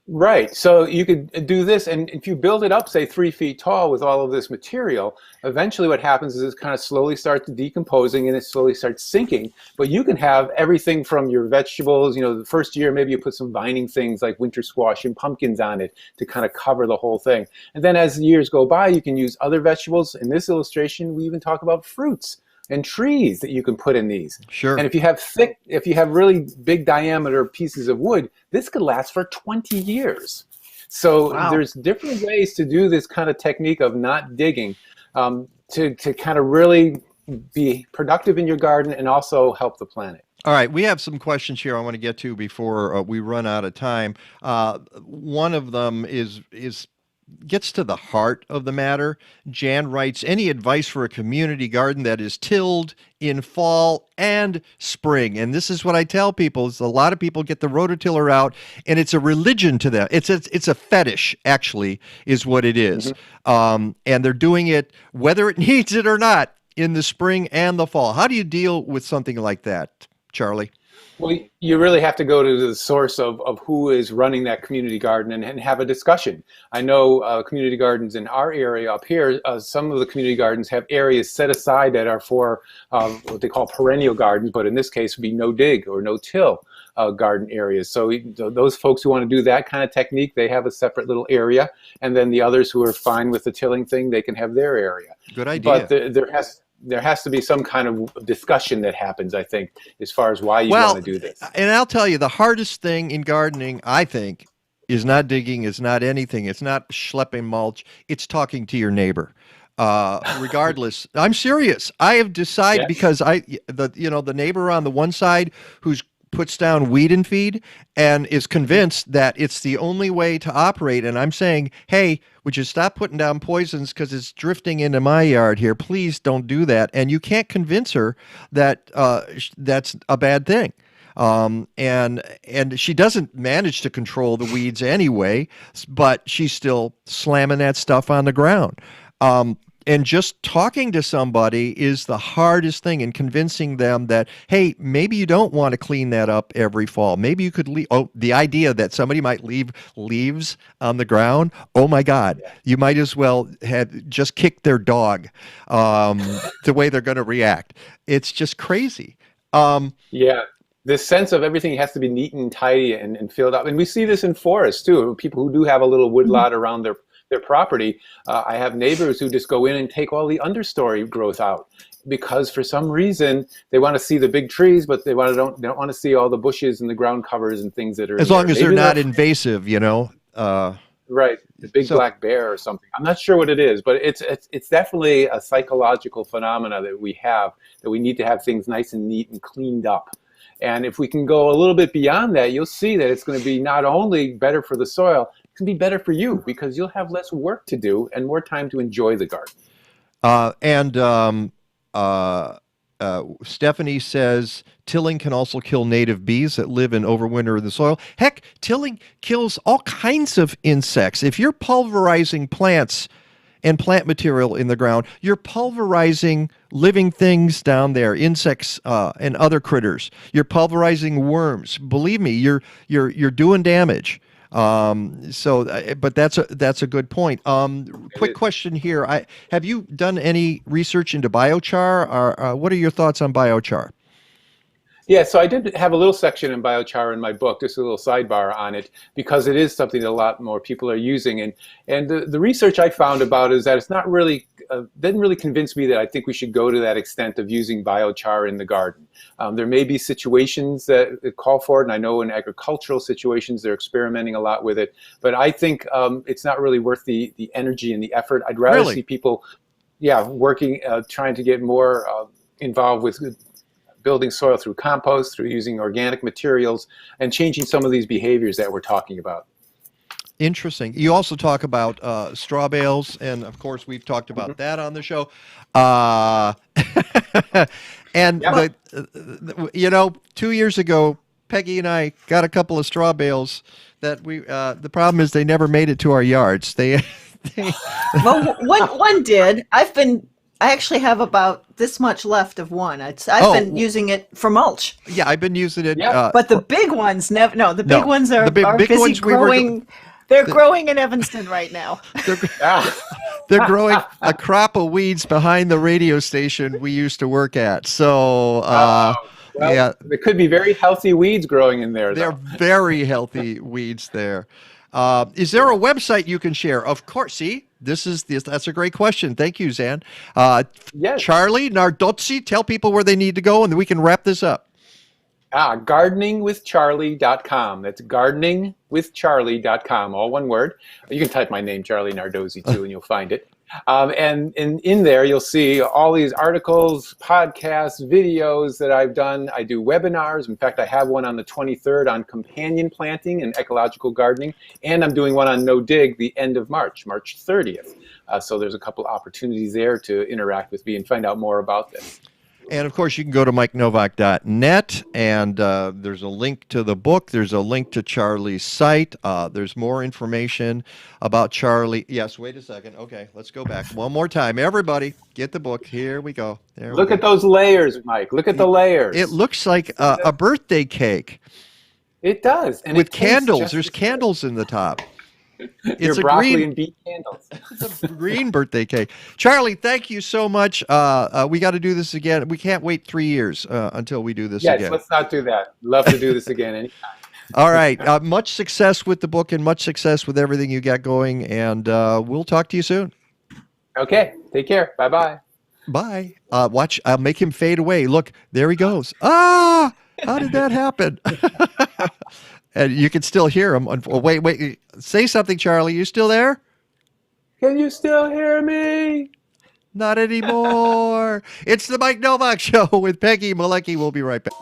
Right. So you could do this, and if you build it up, say 3 feet tall with all of this material, eventually what happens is it kind of slowly starts decomposing and it slowly starts sinking. But you can have everything from your vegetables, the first year maybe you put some vining things like winter squash and pumpkins on it to kind of cover the whole thing. And then as the years go by, you can use other vegetables. In this illustration, we even talk about fruits and trees that you can put in these. Sure. And if you have really big diameter pieces of wood, this could last for 20 years. So there's different ways to do this kind of technique of not digging to kind of really be productive in your garden and also help the planet. All right, we have some questions here I want to get to before we run out of time. One of them gets to the heart of the matter. Jan writes, any advice for a community garden that is tilled in fall and spring? And this is what I tell people, is a lot of people get the rototiller out and it's a religion to them. It's a fetish, actually, is what it is. And they're doing it whether it needs it or not in the spring and the fall. How do you deal with something like that, Charlie? Well, you really have to go to the source of who is running that community garden and have a discussion. I know community gardens in our area up here, some of the community gardens have areas set aside that are for what they call perennial gardens, but in this case would be no dig or no till garden areas. So those folks who want to do that kind of technique, they have a separate little area. And then the others who are fine with the tilling thing, they can have their area. Good idea. But there has to be some kind of discussion that happens, I think, as far as why you want to do this. And I'll tell you, the hardest thing in gardening, I think, is not digging, is not anything. It's not schlepping mulch. It's talking to your neighbor. Regardless, I'm serious. I have decided because the neighbor on the one side who's puts down weed and feed and is convinced that it's the only way to operate. And I'm saying, hey, would you stop putting down poisons because it's drifting into my yard here? Please don't do that. And you can't convince her that that's a bad thing. And she doesn't manage to control the weeds anyway, but she's still slamming that stuff on the ground. And just talking to somebody is the hardest thing, and convincing them that, hey, maybe you don't want to clean that up every fall. Maybe you could leave. Oh, the idea that somebody might leave leaves on the ground. Oh my God, you might as well have just kicked their dog, the way they're going to react. It's just crazy. This sense of everything has to be neat and tidy and filled up. And we see this in forests too. People who do have a little woodlot around their property. I have neighbors who just go in and take all the understory growth out because for some reason they want to see the big trees, but they don't want to see all the bushes and the ground covers and things that are as long as they're not invasive, Right, the big black bear or something. I'm not sure what it is, but it's definitely a psychological phenomena that we have, that we need to have things nice and neat and cleaned up. And if we can go a little bit beyond that, you'll see that it's going to be not only better for the soil, it can be better for you because you'll have less work to do and more time to enjoy the garden. Stephanie says tilling can also kill native bees that live and overwinter in the soil. Heck, tilling kills all kinds of insects. If you're pulverizing plants and plant material in the ground, you're pulverizing living things down there, insects and other critters. You're pulverizing worms. Believe me, you're doing damage. But that's a good point. Quick question here. Have you done any research into biochar? Or what are your thoughts on biochar? Yeah, so I did have a little section in biochar in my book, just a little sidebar on it, because it is something that a lot more people are using. And the research I found about is that it's not really, didn't really convince me that I think we should go to that extent of using biochar in the garden. There may be situations that call for it, and I know in agricultural situations they're experimenting a lot with it, but I think it's not really worth the energy and the effort. I'd rather see people, working, trying to get more involved with building soil through compost, through using organic materials, and changing some of these behaviors that we're talking about. Interesting. You also talk about straw bales, and of course, we've talked about that on the show. And you know, 2 years ago, Peggy and I got a couple of straw bales that we. The problem is they never made it to our yards. Well, one did. I actually have about this much left of one. I've been using it for mulch. Yeah, I've been using it. But the big ones never. No, the big ones are big busy ones growing. They're growing in Evanston right now. They're growing a crop of weeds behind the radio station we used to work at. So, there could be very healthy weeds growing in there. They're very healthy weeds there. Is there a website you can share? Of course. See, that's a great question. Thank you, Zan. Yes. Charlie Nardozzi, tell people where they need to go, and we can wrap this up. Gardeningwithcharlie.com. That's gardeningwithcharlie.com, all one word. You can type my name, Charlie Nardozzi, too, and you'll find it. And in there, you'll see all these articles, podcasts, videos that I've done. I do webinars. In fact, I have one on the 23rd on companion planting and ecological gardening. And I'm doing one on No Dig the end of March 30th. So there's a couple opportunities there to interact with me and find out more about this. And, of course, you can go to MikeNowak.net, and there's a link to the book. There's a link to Charlie's site. There's more information about Charlie. Yes, wait a second. Okay, let's go back. One more time. Everybody, get the book. Here we go. Look at those layers, Mike. Look at the layers. It looks like a birthday cake. It does. And with candles. There's candles in the top. It's broccoli and beet candles. It's a green birthday cake. Charlie, thank you so much. We got to do this again. We can't wait 3 years until we do this again. Yes, let's not do that. Love to do this again anytime. All right. Much success with the book and much success with everything you got going. And we'll talk to you soon. Okay. Take care. Bye-bye. Bye. Watch. I'll make him fade away. Look, there he goes. Ah! How did that happen? And you can still hear him. Oh, wait. Say something, Charlie. You still there? Can you still hear me? Not anymore. It's the Mike Nowak Show with Peggy Malecki. We'll be right back.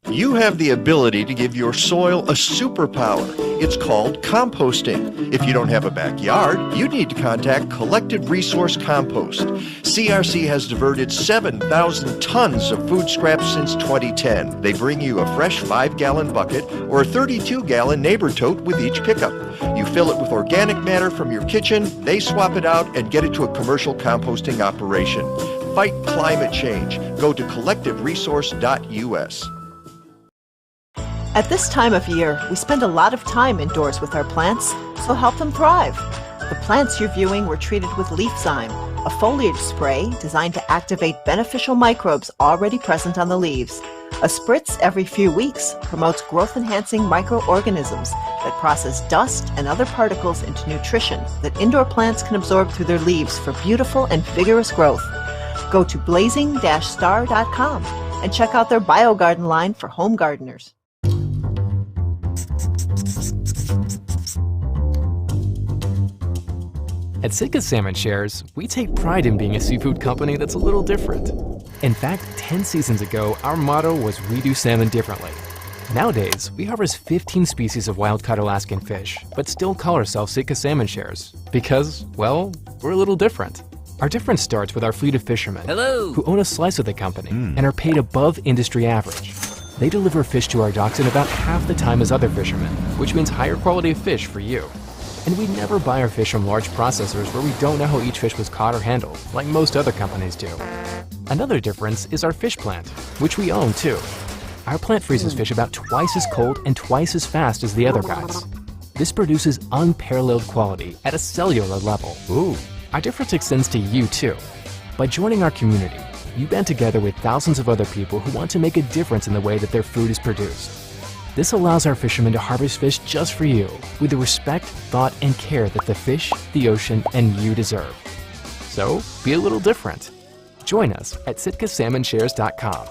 You have the ability to give your soil a superpower. It's called composting. If you don't have a backyard, you need to contact Collective Resource Compost. CRC has diverted 7,000 tons of food scraps since 2010. They bring you a fresh 5-gallon bucket or a 32-gallon neighbor tote with each pickup. You fill it with organic matter from your kitchen, they swap it out and get it to a commercial composting operation. Fight climate change. Go to collectiveresource.us. At this time of year, we spend a lot of time indoors with our plants, so help them thrive. The plants you're viewing were treated with LeafZyme, a foliage spray designed to activate beneficial microbes already present on the leaves. A spritz every few weeks promotes growth-enhancing microorganisms that process dust and other particles into nutrition that indoor plants can absorb through their leaves for beautiful and vigorous growth. Go to blazing-star.com and check out their BioGarden line for home gardeners. At Sitka Salmon Shares, we take pride in being a seafood company that's a little different. In fact, 10 seasons ago, our motto was "We do salmon differently." Nowadays, we harvest 15 species of wild-caught Alaskan fish, but still call ourselves Sitka Salmon Shares because, well, we're a little different. Our difference starts with our fleet of fishermen who own a slice of the company and are paid above industry average. They deliver fish to our docks in about half the time as other fishermen, which means higher quality of fish for you. And we never buy our fish from large processors where we don't know how each fish was caught or handled, like most other companies do. Another difference is our fish plant, which we own too. Our plant freezes fish about twice as cold and twice as fast as the other guys. This produces unparalleled quality at a cellular level. Ooh. Our difference extends to you too. By joining our community, you band together with thousands of other people who want to make a difference in the way that their food is produced. This allows our fishermen to harvest fish just for you, with the respect, thought, and care that the fish, the ocean, and you deserve. So, be a little different. Join us at SitkaSalmonShares.com.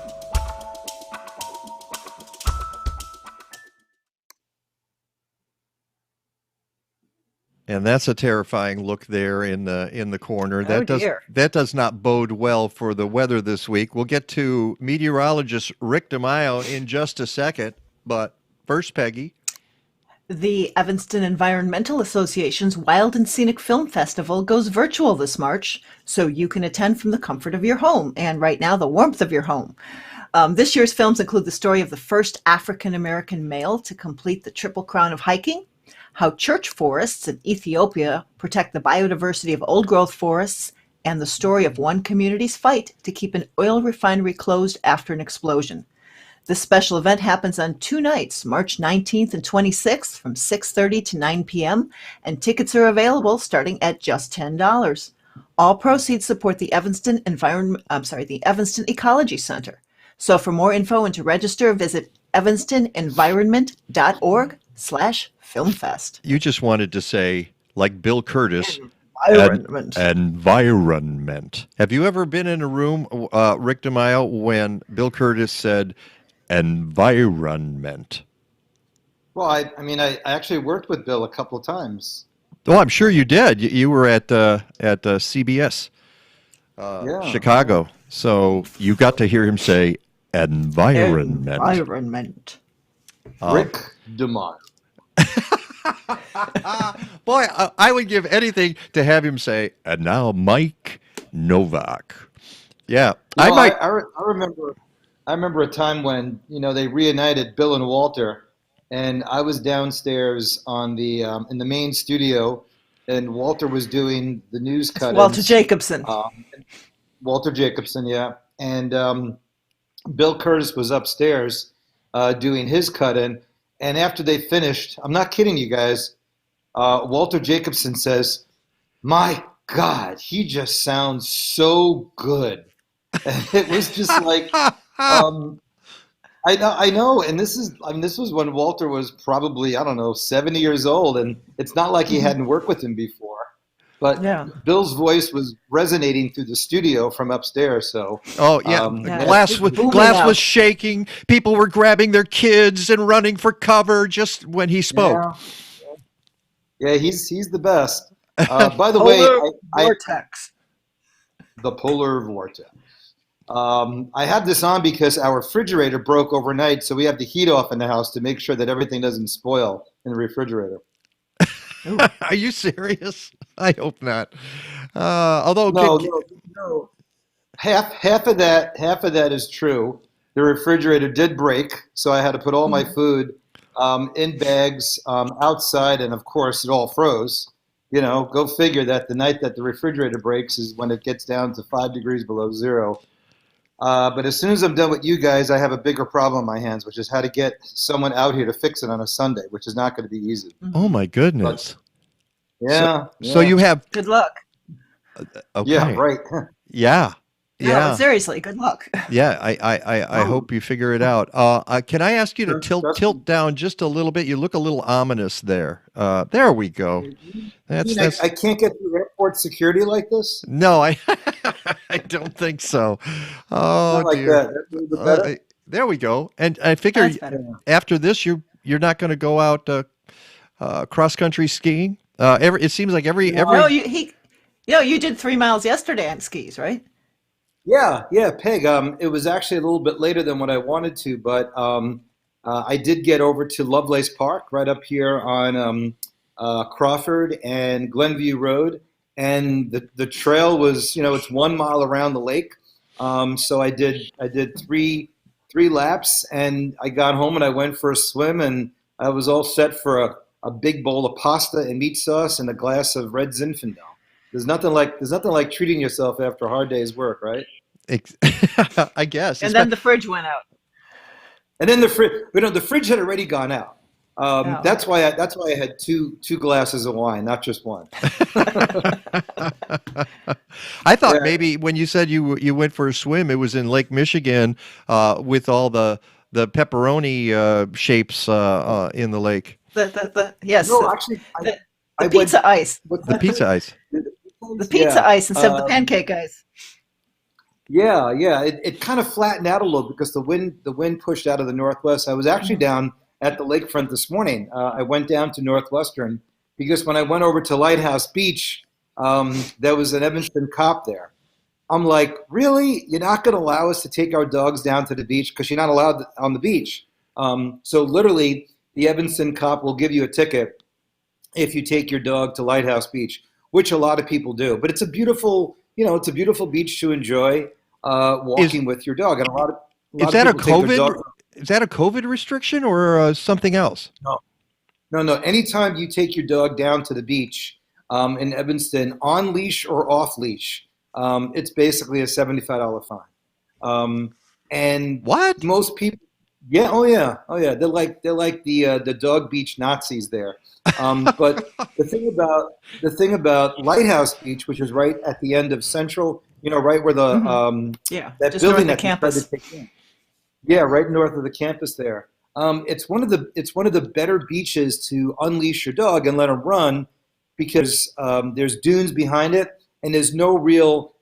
And that's a terrifying look there in the corner. Oh, dear. That does not bode well for the weather this week. We'll get to meteorologist Rick DiMaio in just a second, but first, Peggy. The Evanston Environmental Association's Wild and Scenic Film Festival goes virtual this March, so you can attend from the comfort of your home, and right now, the warmth of your home. This year's films include the story of the first African-American male to complete the Triple Crown of hiking, how church forests in Ethiopia protect the biodiversity of old-growth forests, and the story of one community's fight to keep an oil refinery closed after an explosion. This special event happens on 2 nights, March 19th and 26th from 6:30 to 9 p.m., and tickets are available starting at just $10. All proceeds support the Evanston Ecology Center. So for more info and to register, visit evanstonenvironment.org/filmfest. You just wanted to say, like Bill Curtis, Environment. Environment. Have you ever been in a room, Rick DiMaio, when Bill Curtis said environment? Well, I actually worked with Bill a couple of times. Oh, I'm sure you did. You were at CBS, Chicago. So you got to hear him say environment. Environment. Rick DiMaio. Boy, I would give anything to have him say, and now Mike Nowak. Yeah, I remember a time when they reunited Bill and Walter, and I was downstairs on the in the main studio, and Walter was doing the news cut. Walter Jacobson. Walter Jacobson, yeah, and Bill Curtis was upstairs doing his cut-in. And after they finished, I'm not kidding you guys, Walter Jacobson says, "My God, he just sounds so good." And it was just like, I know. And this was when Walter was probably, 70 years old. And it's not like he hadn't worked with him before. But yeah. Bill's voice was resonating through the studio from upstairs. So glass was shaking. People were grabbing their kids and running for cover just when he spoke. Yeah, he's the best. By the way, vortex. The polar vortex. I have this on because our refrigerator broke overnight, so we have the heat off in the house to make sure that everything doesn't spoil in the refrigerator. Are you serious? I hope not. Although no. Half of that is true. The refrigerator did break, so I had to put all my food in bags outside, and of course it all froze. Go figure that the night that the refrigerator breaks is when it gets down to 5 degrees below zero. But as soon as I'm done with you guys, I have a bigger problem on my hands, which is how to get someone out here to fix it on a Sunday, which is not going to be easy. Oh my goodness! But, So you have good luck. Okay. Yeah, right. Yeah. No, seriously, good luck. Yeah, I hope you figure it out. Can I ask you to tilt down just a little bit? You look a little ominous there. There we go. I can't get through airport security like this? No, I don't think so. Oh, not dear. Like that. There we go. And I figure after this, you're not going to go out cross country skiing. It seems like every. No, you did 3 miles yesterday on skis, right? Yeah, Peg. It was actually a little bit later than what I wanted to, but I did get over to Lovelace Park right up here on Crawford and Glenview Road, and the trail was, it's 1 mile around the lake. So I did 3 laps, and I got home and I went for a swim, and I was all set for a big bowl of pasta and meat sauce and a glass of red Zinfandel. There's nothing like treating yourself after a hard day's work, right? I guess. And then the fridge went out. And then the fridge had already gone out. That's why I had two glasses of wine, not just one. I thought maybe when you said you went for a swim, it was in Lake Michigan with all the pepperoni shapes in the lake. Yes. No, actually, the pizza ice. The pizza ice. The pizza ice instead of the pancake ice. Yeah. It kind of flattened out a little because the wind pushed out of the northwest. I was actually down at the lakefront this morning. I went down to Northwestern because when I went over to Lighthouse Beach, there was an Evanston cop there. I'm like, really? You're not going to allow us to take our dogs down to the beach because you're not allowed on the beach. So literally, the Evanston cop will give you a ticket if you take your dog to Lighthouse Beach, which a lot of people do. But it's a beautiful, it's a beautiful beach to enjoy walking with your dog. And a lot of Is that a people take their COVID? dog. Is that a COVID restriction or something else? No. Anytime you take your dog down to the beach in Evanston, on leash or off leash, it's basically a $75 fine. And what? Most people, oh yeah. They're like the dog beach Nazis there. But the thing about Lighthouse Beach, which is right at the end of Central, right where the that just building north of that they tried to take in. Yeah, right north of the campus there. It's one of the better beaches to unleash your dog and let him run because there's dunes behind it and there's no real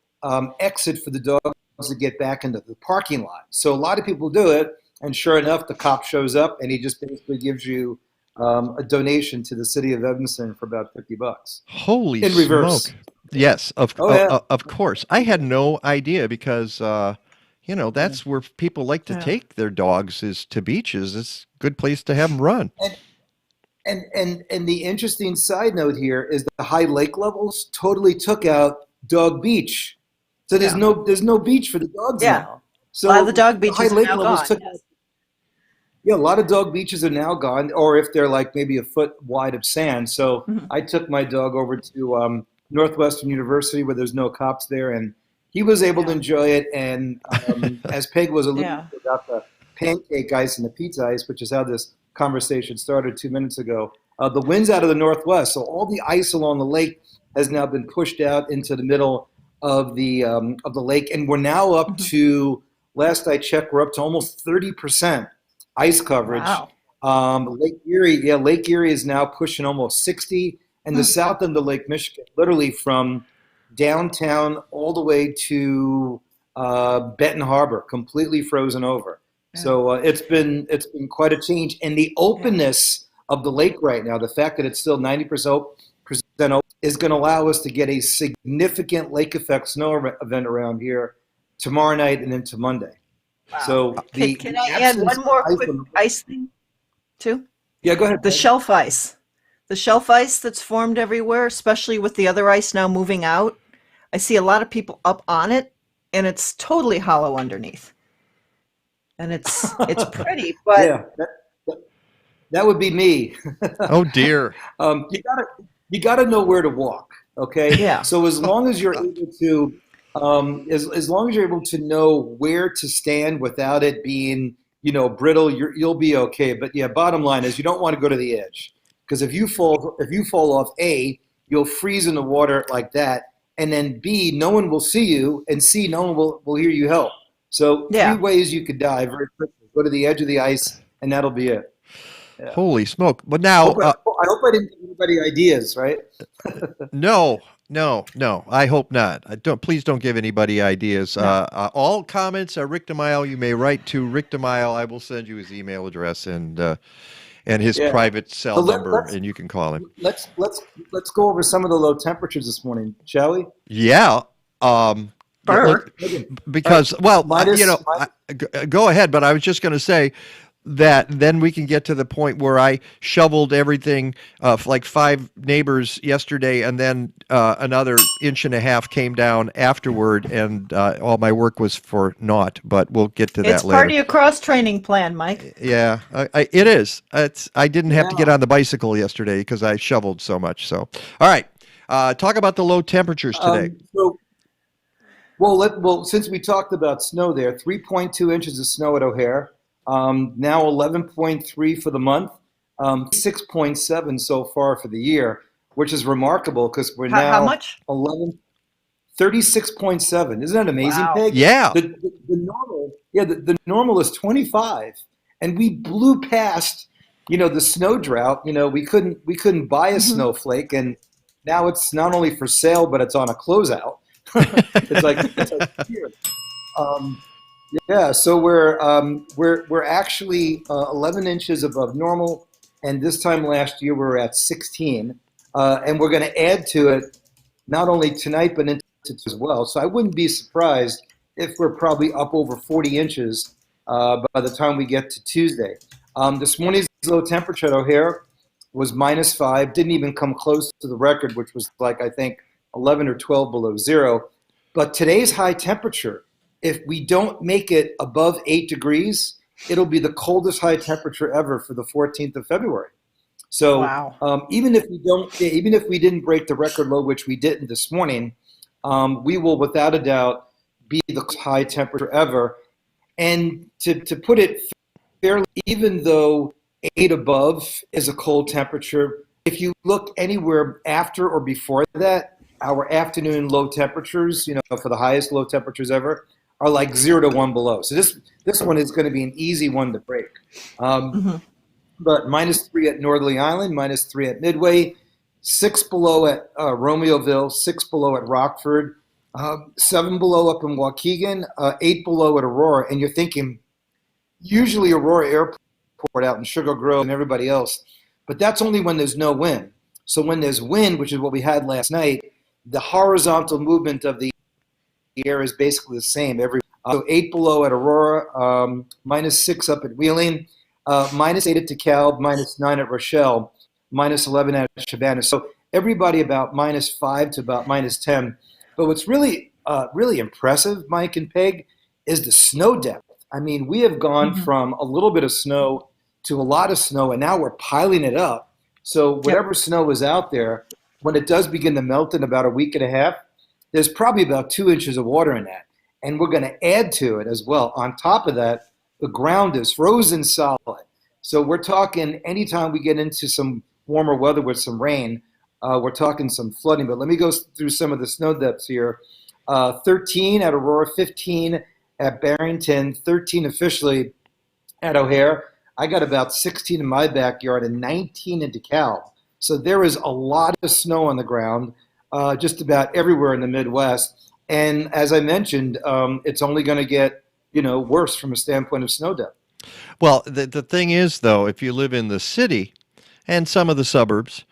exit for the dogs to get back into the parking lot. So a lot of people do it, and sure enough, the cop shows up and he just basically gives you a donation to the city of Evanston for about $50. Holy in reverse. smoke! Yes, of course. I had no idea because that's where people like to take their dogs is to beaches. It's a good place to have them run. And the interesting side note here is that the high lake levels totally took out Dog Beach. So there's no beach for the dogs now. So a lot of the dog beaches high are lake now levels gone. took out. Yeah, a lot of dog beaches are now gone, or if they're like maybe a foot wide of sand. So I took my dog over to Northwestern University where there's no cops there, and he was able to enjoy it. And as Peg was alluding to about the pancake ice and the pizza ice, which is how this conversation started 2 minutes ago, the wind's out of the northwest, so all the ice along the lake has now been pushed out into the middle of the lake, and we're now up to, last I checked, we're up to almost 30% ice coverage. Wow. Lake Erie is now pushing almost 60, and the south end of Lake Michigan, literally from downtown all the way to Benton Harbor, completely frozen over. So it's been quite a change, and the openness of the lake right now, the fact that it's still 90% open, is going to allow us to get a significant lake effect snow event around here tomorrow night and into Monday. Wow. So can I add one more quick ice thing too? Yeah, go ahead. The shelf ice. The shelf ice that's formed everywhere, especially with the other ice now moving out. I see a lot of people up on it, and it's totally hollow underneath. And it's pretty, but that would be me. Oh dear. You gotta know where to walk. Okay. Yeah. So as long as you're able to, as long as you're able to know where to stand without it being, brittle, you'll be okay. But yeah, bottom line is you don't want to go to the edge, because if you fall off, A, you'll freeze in the water like that, and then B, no one will see you, and C, no one will hear you help. So 3 ways you could die very quickly. Go to the edge of the ice, and that'll be it. Yeah. Holy smoke! But now, I hope I didn't give anybody ideas, right? No. I hope not. Please don't give anybody ideas. No. All comments are Rick DiMaio. You may write to Rick DiMaio. I will send you his email address and his private cell number, and you can call him. Let's go over some of the low temperatures this morning, shall we? Yeah. Because go ahead. But I was just going to say that then we can get to the point where I shoveled everything, like 5 neighbors yesterday, and then another 1.5 inches came down afterward, and all my work was for naught. But we'll get to that it's later. part of your cross-training plan, Mike. Yeah, it is. I didn't have to get on the bicycle yesterday because I shoveled so much. So, all right, talk about the low temperatures today. Well, since we talked about snow there, 3.2 inches of snow at O'Hare. Now 11.3 for the month, 6.7 so far for the year, which is remarkable because we're now how much? 36.7. Isn't that amazing, Wow. Peg? Yeah. The normal, the normal is 25, and we blew past, the snow drought. We couldn't buy a snowflake, and now it's not only for sale, but it's on a closeout. it's like here. Yeah, so we're actually 11 inches above normal, and this time last year we were at 16. And we're going to add to it not only tonight, but into as well. So I wouldn't be surprised if we're probably up over 40 inches by the time we get to Tuesday. This morning's low temperature at O'Hare was -5, didn't even come close to the record, which was like, I think, 11 or 12 below zero. But today's high temperature, if we don't make it above 8 degrees, it'll be the coldest high temperature ever for the 14th of February. So Wow. even if we didn't break the record low, which we didn't this morning, we will without a doubt be the high temperature ever. And to put it fairly, even though 8 above is a cold temperature, if you look anywhere after or before that, our afternoon low temperatures, for the highest low temperatures ever, are like 0 to 1 below. So this one is going to be an easy one to break. But -3 at Northerly Island, -3 at Midway, 6 below at Romeoville, 6 below at Rockford, 7 below up in Waukegan, 8 below at Aurora. And you're thinking, usually Aurora Airport out in Sugar Grove and everybody else, but that's only when there's no wind. So when there's wind, which is what we had last night, the horizontal movement of the air is basically the same. So 8 below at Aurora, -6 up at Wheeling, -8 at DeKalb, -9 at Rochelle, -11 at Savannah. So everybody about -5 to about -10. But what's really impressive, Mike and Peg, is the snow depth. I mean, we have gone from a little bit of snow to a lot of snow, and now we're piling it up. So whatever snow is out there, when it does begin to melt in about a week and a half, there's probably about 2 inches of water in that. And we're going to add to it as well. On top of that, the ground is frozen solid. So we're talking anytime we get into some warmer weather with some rain, we're talking some flooding. But let me go through some of the snow depths here. 13 at Aurora, 15 at Barrington, 13 officially at O'Hare. I got about 16 in my backyard and 19 in DeKalb. So there is a lot of snow on the ground just about everywhere in the Midwest. And as I mentioned, it's only going to get worse from a standpoint of snow depth. Well, the thing is, though, if you live in the city and some of the suburbs,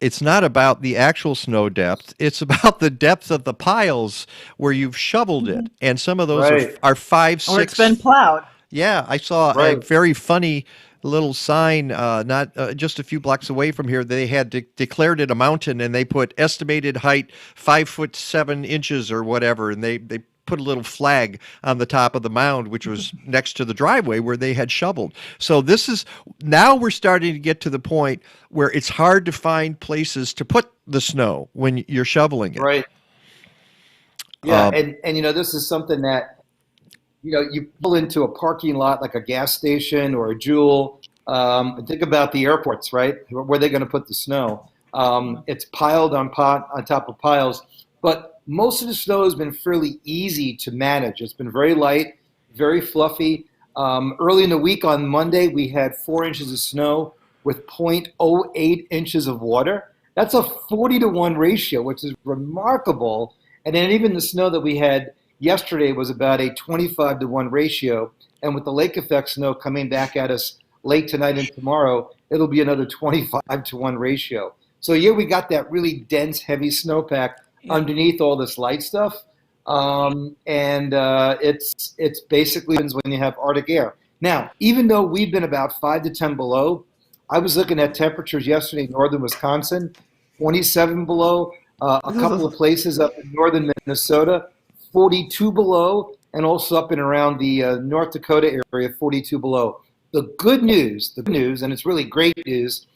it's not about the actual snow depth. It's about the depth of the piles where you've shoveled it. And some of those are 5, 6. Or it's been plowed. Yeah, I saw a very funny little sign not just a few blocks away from here. They had declared it a mountain, and they put estimated height 5'7" or whatever, and they put a little flag on the top of the mound, which was next to the driveway where they had shoveled. So now we're starting to get to the point where it's hard to find places to put the snow when you're shoveling it. Right. Yeah, and this is something that you pull into a parking lot like a gas station or a Jewel. Think about the airports, right? Where they're going to put the snow. It's piled on top of piles. But most of the snow has been fairly easy to manage. It's been very light, very fluffy. Early in the week on Monday, we had 4 inches of snow with 0.08 inches of water. That's a 40 to 1 ratio, which is remarkable. And then even the snow that we had yesterday was about a 25 to 1 ratio. And with the lake effect snow coming back at us late tonight and tomorrow, it'll be another 25 to 1 ratio. So we got that really dense, heavy snowpack underneath all this light stuff. It's basically when you have Arctic air. Now, even though we've been about 5 to 10 below, I was looking at temperatures yesterday in northern Wisconsin, 27 below, a couple of places up in northern Minnesota, 42 below, and also up and around the North Dakota area, 42 below. The good news, and it's really great news,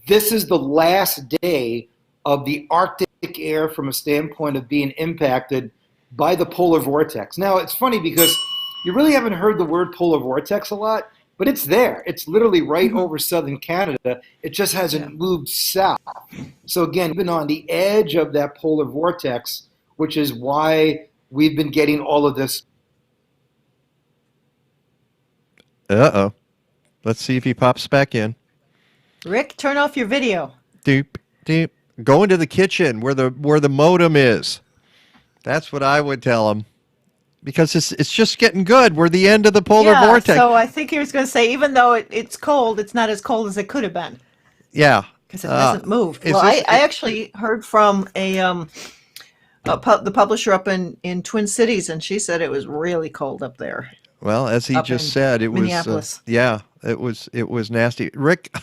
this is the last day of the Arctic air from a standpoint of being impacted by the polar vortex. Now, it's funny because you really haven't heard the word polar vortex a lot, but it's there. It's literally right over southern Canada. It just hasn't moved south. So again, we've been on the edge of that polar vortex, which is why we've been getting all of this. Uh-oh. Let's see if he pops back in. Rick, turn off your video. Doop, doop. Go into the kitchen where the modem is. That's what I would tell him. Because it's just getting good. We're the end of the polar vortex. So I think he was going to say, even though it's cold, it's not as cold as it could have been. Yeah. Because it hasn't moved. is Well, this- I actually heard from the publisher up in Twin Cities, and she said it was really cold up there. Well, as he Up just in said, it was Minneapolis. it was nasty. Rick,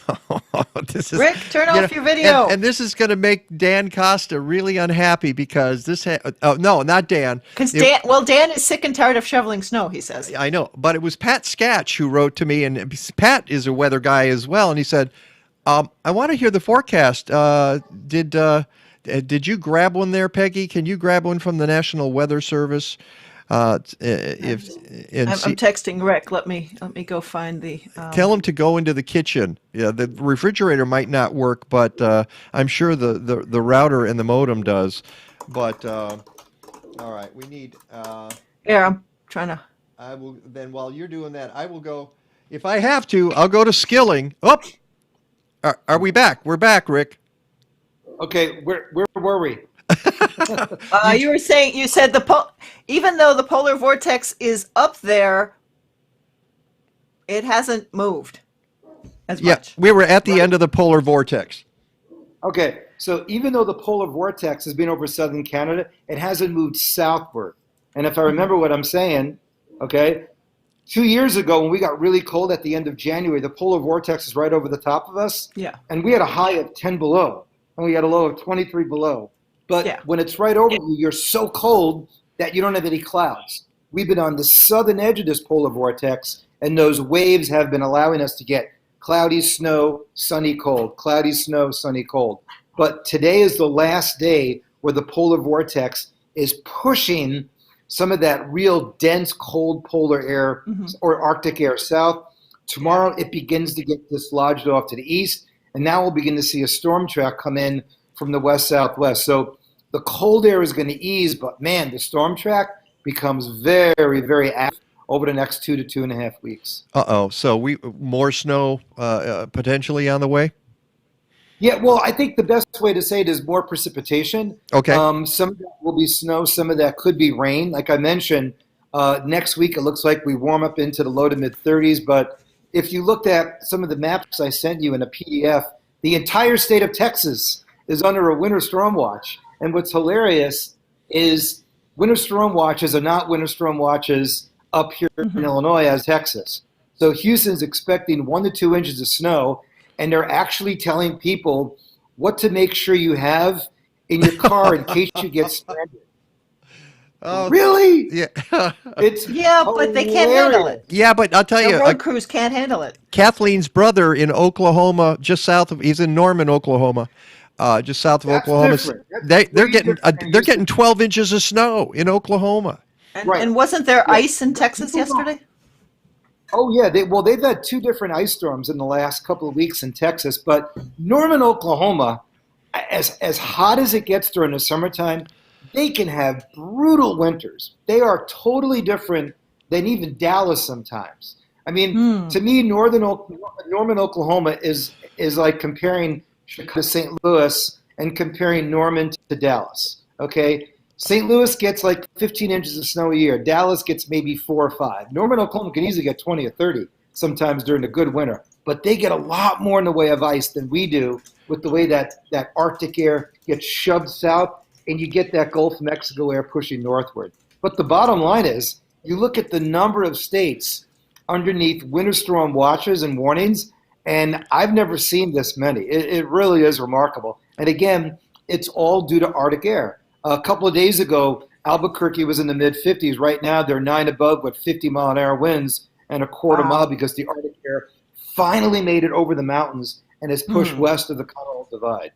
this is Rick, turn off your video. and this is going to make Dan Costa really unhappy because this. No, not Dan. Because Dan is sick and tired of shoveling snow. He says. I know, but it was Pat Scatch who wrote to me, and Pat is a weather guy as well, and he said, "I want to hear the forecast. Did you grab one there, Peggy? Can you grab one from the National Weather Service?" I'm texting Rick. Let me go find the. Tell him to go into the kitchen. Yeah, the refrigerator might not work, but I'm sure the router and the modem does. But all right, we need. Here, I'm trying to. I will then. While you're doing that, I will go. If I have to, I'll go to Skilling. Oh, are we back? We're back, Rick. Okay, where were we? You said even though the polar vortex is up there, it hasn't moved as much. We were at the end of the polar vortex. Okay, so even though the polar vortex has been over southern Canada, it hasn't moved southward. And if I remember what I'm saying, okay, 2 years ago when we got really cold at the end of January, the polar vortex is right over the top of us. Yeah. And we had a high of 10 below, and we had a low of 23 below. But when it's right over you, you're so cold that you don't have any clouds. We've been on the southern edge of this polar vortex, and those waves have been allowing us to get cloudy snow, sunny cold, cloudy snow, sunny cold. But today is the last day where the polar vortex is pushing some of that real dense cold polar air or Arctic air south. Tomorrow it begins to get dislodged off to the east, and now we'll begin to see a storm track come in from the west-southwest. So the cold air is going to ease, but man, the storm track becomes very, very active over the next 2 to 2.5 weeks. So more snow potentially on the way? Yeah, well, I think the best way to say it is more precipitation. Okay. Some of that will be snow, some of that could be rain. Like I mentioned, next week it looks like we warm up into the low to mid-30s, but if you looked at some of the maps I sent you in a PDF, the entire state of Texas is under a winter storm watch. And what's hilarious is winter storm watches are not winter storm watches up here in Illinois as Texas. So Houston's expecting 1 to 2 inches of snow, and they're actually telling people what to make sure you have in your car in case you get stranded. Really? Yeah. It's but they can't handle it. Yeah, but I'll tell The you, road crews can't handle it. Kathleen's brother in Oklahoma, he's in Norman, Oklahoma, just south of Oklahoma. They're getting 12 inches of snow in Oklahoma. And wasn't there ice in Texas yesterday? Oh, yeah. They've had 2 different ice storms in the last couple of weeks in Texas. But Norman, Oklahoma, as hot as it gets during the summertime, they can have brutal winters. They are totally different than even Dallas sometimes. I mean, to me, Norman, Oklahoma is like comparing Chicago to St. Louis and comparing Norman to Dallas. Okay? St. Louis gets like 15 inches of snow a year. Dallas gets maybe 4 or 5. Norman, Oklahoma can easily get 20 or 30 sometimes during a good winter. But they get a lot more in the way of ice than we do with the way that Arctic air gets shoved south and you get that Gulf of Mexico air pushing northward. But the bottom line is, you look at the number of states underneath winter storm watches and warnings, and I've never seen this many. It really is remarkable. And again, it's all due to Arctic air. A couple of days ago, Albuquerque was in the mid-50s. Right now, they're 9 above with 50-mile-an-hour winds and a quarter mile because the Arctic air finally made it over the mountains and is pushed west of the Continental Divide.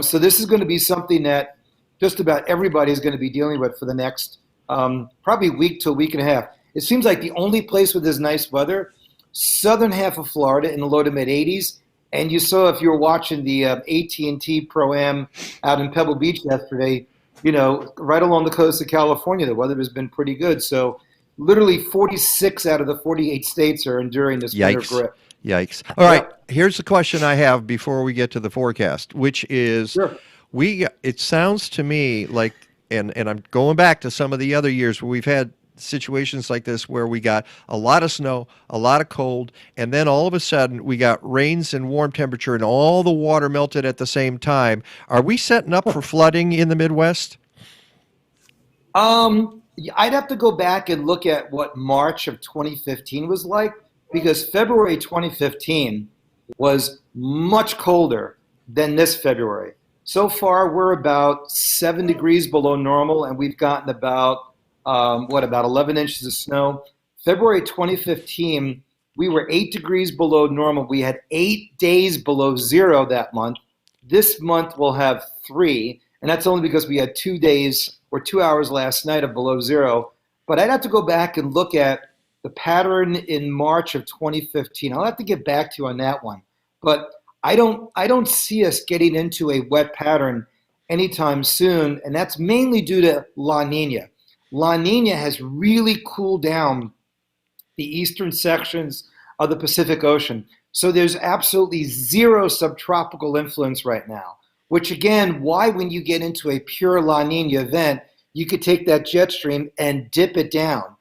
So this is going to be something that just about everybody is going to be dealing with for the next probably week to a week and a half. It seems like the only place with this nice weather, southern half of Florida in the low to mid-80s. And you saw, if you were watching the AT&T Pro-Am out in Pebble Beach yesterday, right along the coast of California, the weather has been pretty good. So literally 46 out of the 48 states are enduring this winter grip. Yikes. All right, here's the question I have before we get to the forecast, which is it sounds to me like, and I'm going back to some of the other years where we've had situations like this where we got a lot of snow, a lot of cold, and then all of a sudden we got rains and warm temperature and all the water melted at the same time. Are we setting up for flooding in the Midwest? I'd have to go back and look at what March of 2015 was like, because February 2015 was much colder than this February. So far, we're about 7 degrees below normal, and we've gotten about 11 inches of snow. February 2015, we were 8 degrees below normal. We had 8 days below zero that month. This month we'll have 3, and that's only because we had 2 days or 2 hours last night of below zero. But I'd have to go back and look at the pattern in March of 2015. I'll have to get back to you on that one. But I don't see us getting into a wet pattern anytime soon, and that's mainly due to La Nina. La Nina has really cooled down the eastern sections of the Pacific Ocean. So there's absolutely zero subtropical influence right now, which again, why when you get into a pure La Nina event, you could take that jet stream and dip it down.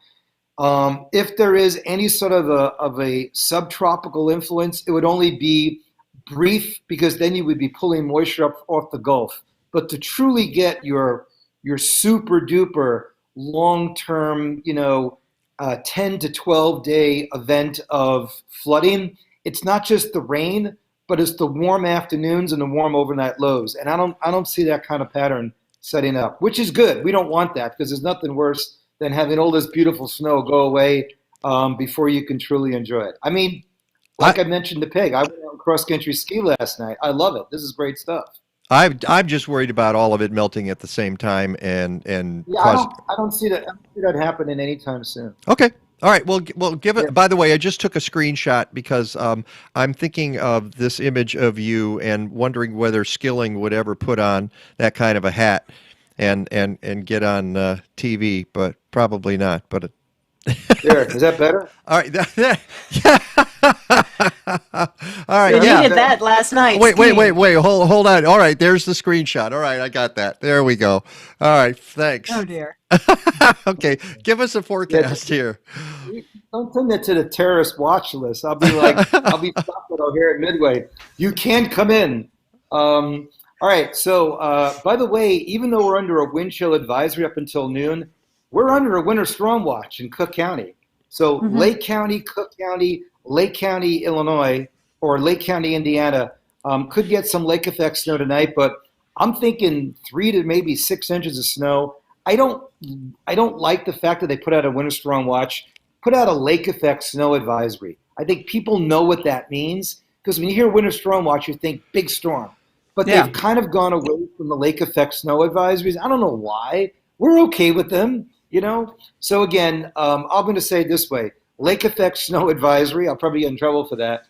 If there is any sort of a subtropical influence, it would only be brief, because then you would be pulling moisture up off the Gulf. But to truly get your super duper long-term, 10 to 12 day event of flooding, it's not just the rain, but it's the warm afternoons and the warm overnight lows. And I don't see that kind of pattern setting up, which is good. We don't want that, because there's nothing worse than having all this beautiful snow go away before you can truly enjoy it. I mean, like I mentioned to Peg, I went out cross-country ski last night. I love it. This is great stuff. I'm just worried about all of it melting at the same time and I don't see that happening anytime soon. Okay. All right. Well, give it. Yeah. By the way, I just took a screenshot because I'm thinking of this image of you and wondering whether Skilling would ever put on that kind of a hat and get on TV, but probably not. But there, is that better? All right. Yeah. All right. You yeah. needed that last night. Wait. Hold on. All right. There's the screenshot. All right. I got that. There we go. All right. Thanks. Oh, dear. Okay. Give us a forecast here. Don't send it to the terrorist watch list. I'll be stopped here at Midway. You can't come in. All right. So, by the way, even though we're under a wind chill advisory up until noon, we're under a winter storm watch in Cook County. So Lake County, Cook County, Lake County, Illinois, or Lake County, Indiana, could get some lake effect snow tonight, but I'm thinking 3 to maybe 6 inches of snow. I don't like the fact that they put out a winter storm watch, put out a lake effect snow advisory. I think people know what that means, because when you hear winter storm watch, you think big storm. But they've kind of gone away from the lake effect snow advisories. I don't know why. We're okay with them. So again, I'm going to say it this way: lake effect snow advisory. I'll probably get in trouble for that.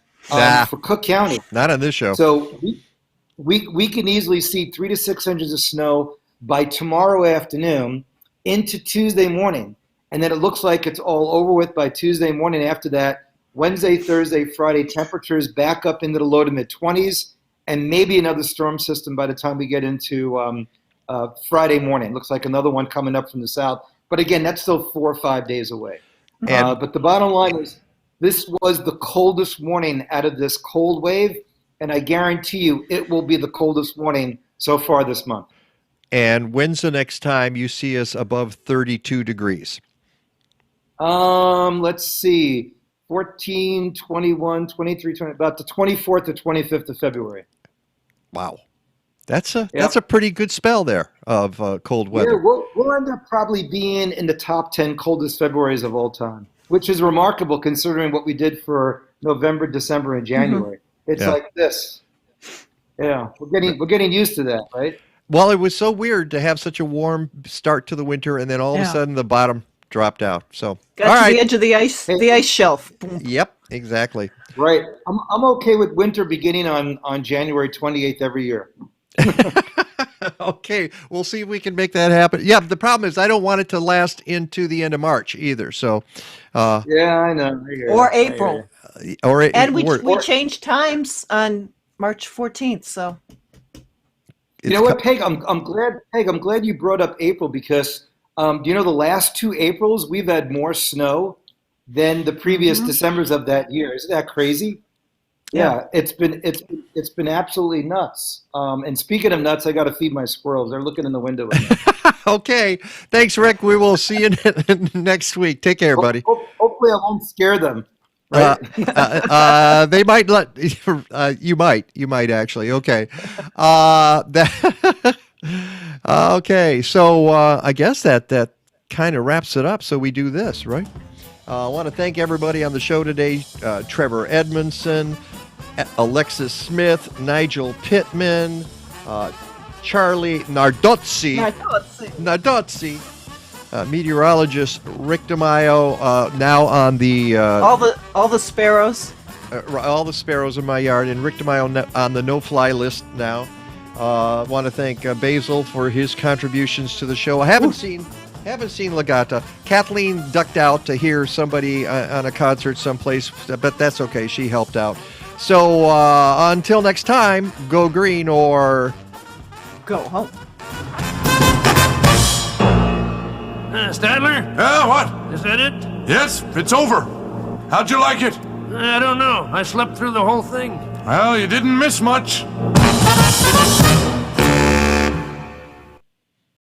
For Cook County, not on this show. So we can easily see 3 to 6 inches of snow by tomorrow afternoon into Tuesday morning, and then it looks like it's all over with by Tuesday morning. After that, Wednesday, Thursday, Friday, temperatures back up into the low to mid 20s, and maybe another storm system by the time we get into Friday morning. Looks like another one coming up from the south. But again, that's still 4 or 5 days away. But the bottom line is, this was the coldest morning out of this cold wave, and I guarantee you it will be the coldest morning so far this month. And when's the next time you see us above 32 degrees? Let's see. 14, 21, 23, 20, about the 24th or 25th of February. Wow. That's a pretty good spell there of cold weather. Yeah, we'll end up probably being in the top 10 coldest Februaries of all time, which is remarkable considering what we did for November, December, and January. It's like this. Yeah, we're getting used to that, right? Well, it was so weird to have such a warm start to the winter, and then all of a sudden the bottom dropped out. So got to the edge of the ice shelf. Yep, exactly. Right. I'm okay with winter beginning on January 28th every year. Okay, we'll see if we can make that happen. Yeah, the problem is I don't want it to last into the end of March either. So, yeah, I know. Or April. And we changed times on March 14th. So, you know what, Peg? I'm glad you brought up April, because Do you know the last 2 Aprils we've had more snow than the previous Decembers of that year? Isn't that crazy? Yeah, it's been absolutely nuts. And speaking of nuts, I got to feed my squirrels. They're looking in the window. Okay. Thanks, Rick. We will see you next week. Take care, buddy. Hopefully, I won't scare them. Right? They might let you might actually. Okay. Okay. So I guess that kind of wraps it up. So we do this, right? I want to thank everybody on the show today. Trevor Edmondson, Alexis Smith, Nigel Pittman, Charlie Nardozzi, meteorologist Rick DiMaio, now on the all the sparrows. All the sparrows in my yard, and Rick DiMaio on the no-fly list now. I want to thank Basil for his contributions to the show. I haven't seen Legata. Kathleen ducked out to hear somebody on a concert someplace, but that's okay. She helped out. So until next time, go green or go home. Stadler? Yeah, what? Is that it? Yes, it's over. How'd you like it? I don't know. I slept through the whole thing. Well, you didn't miss much.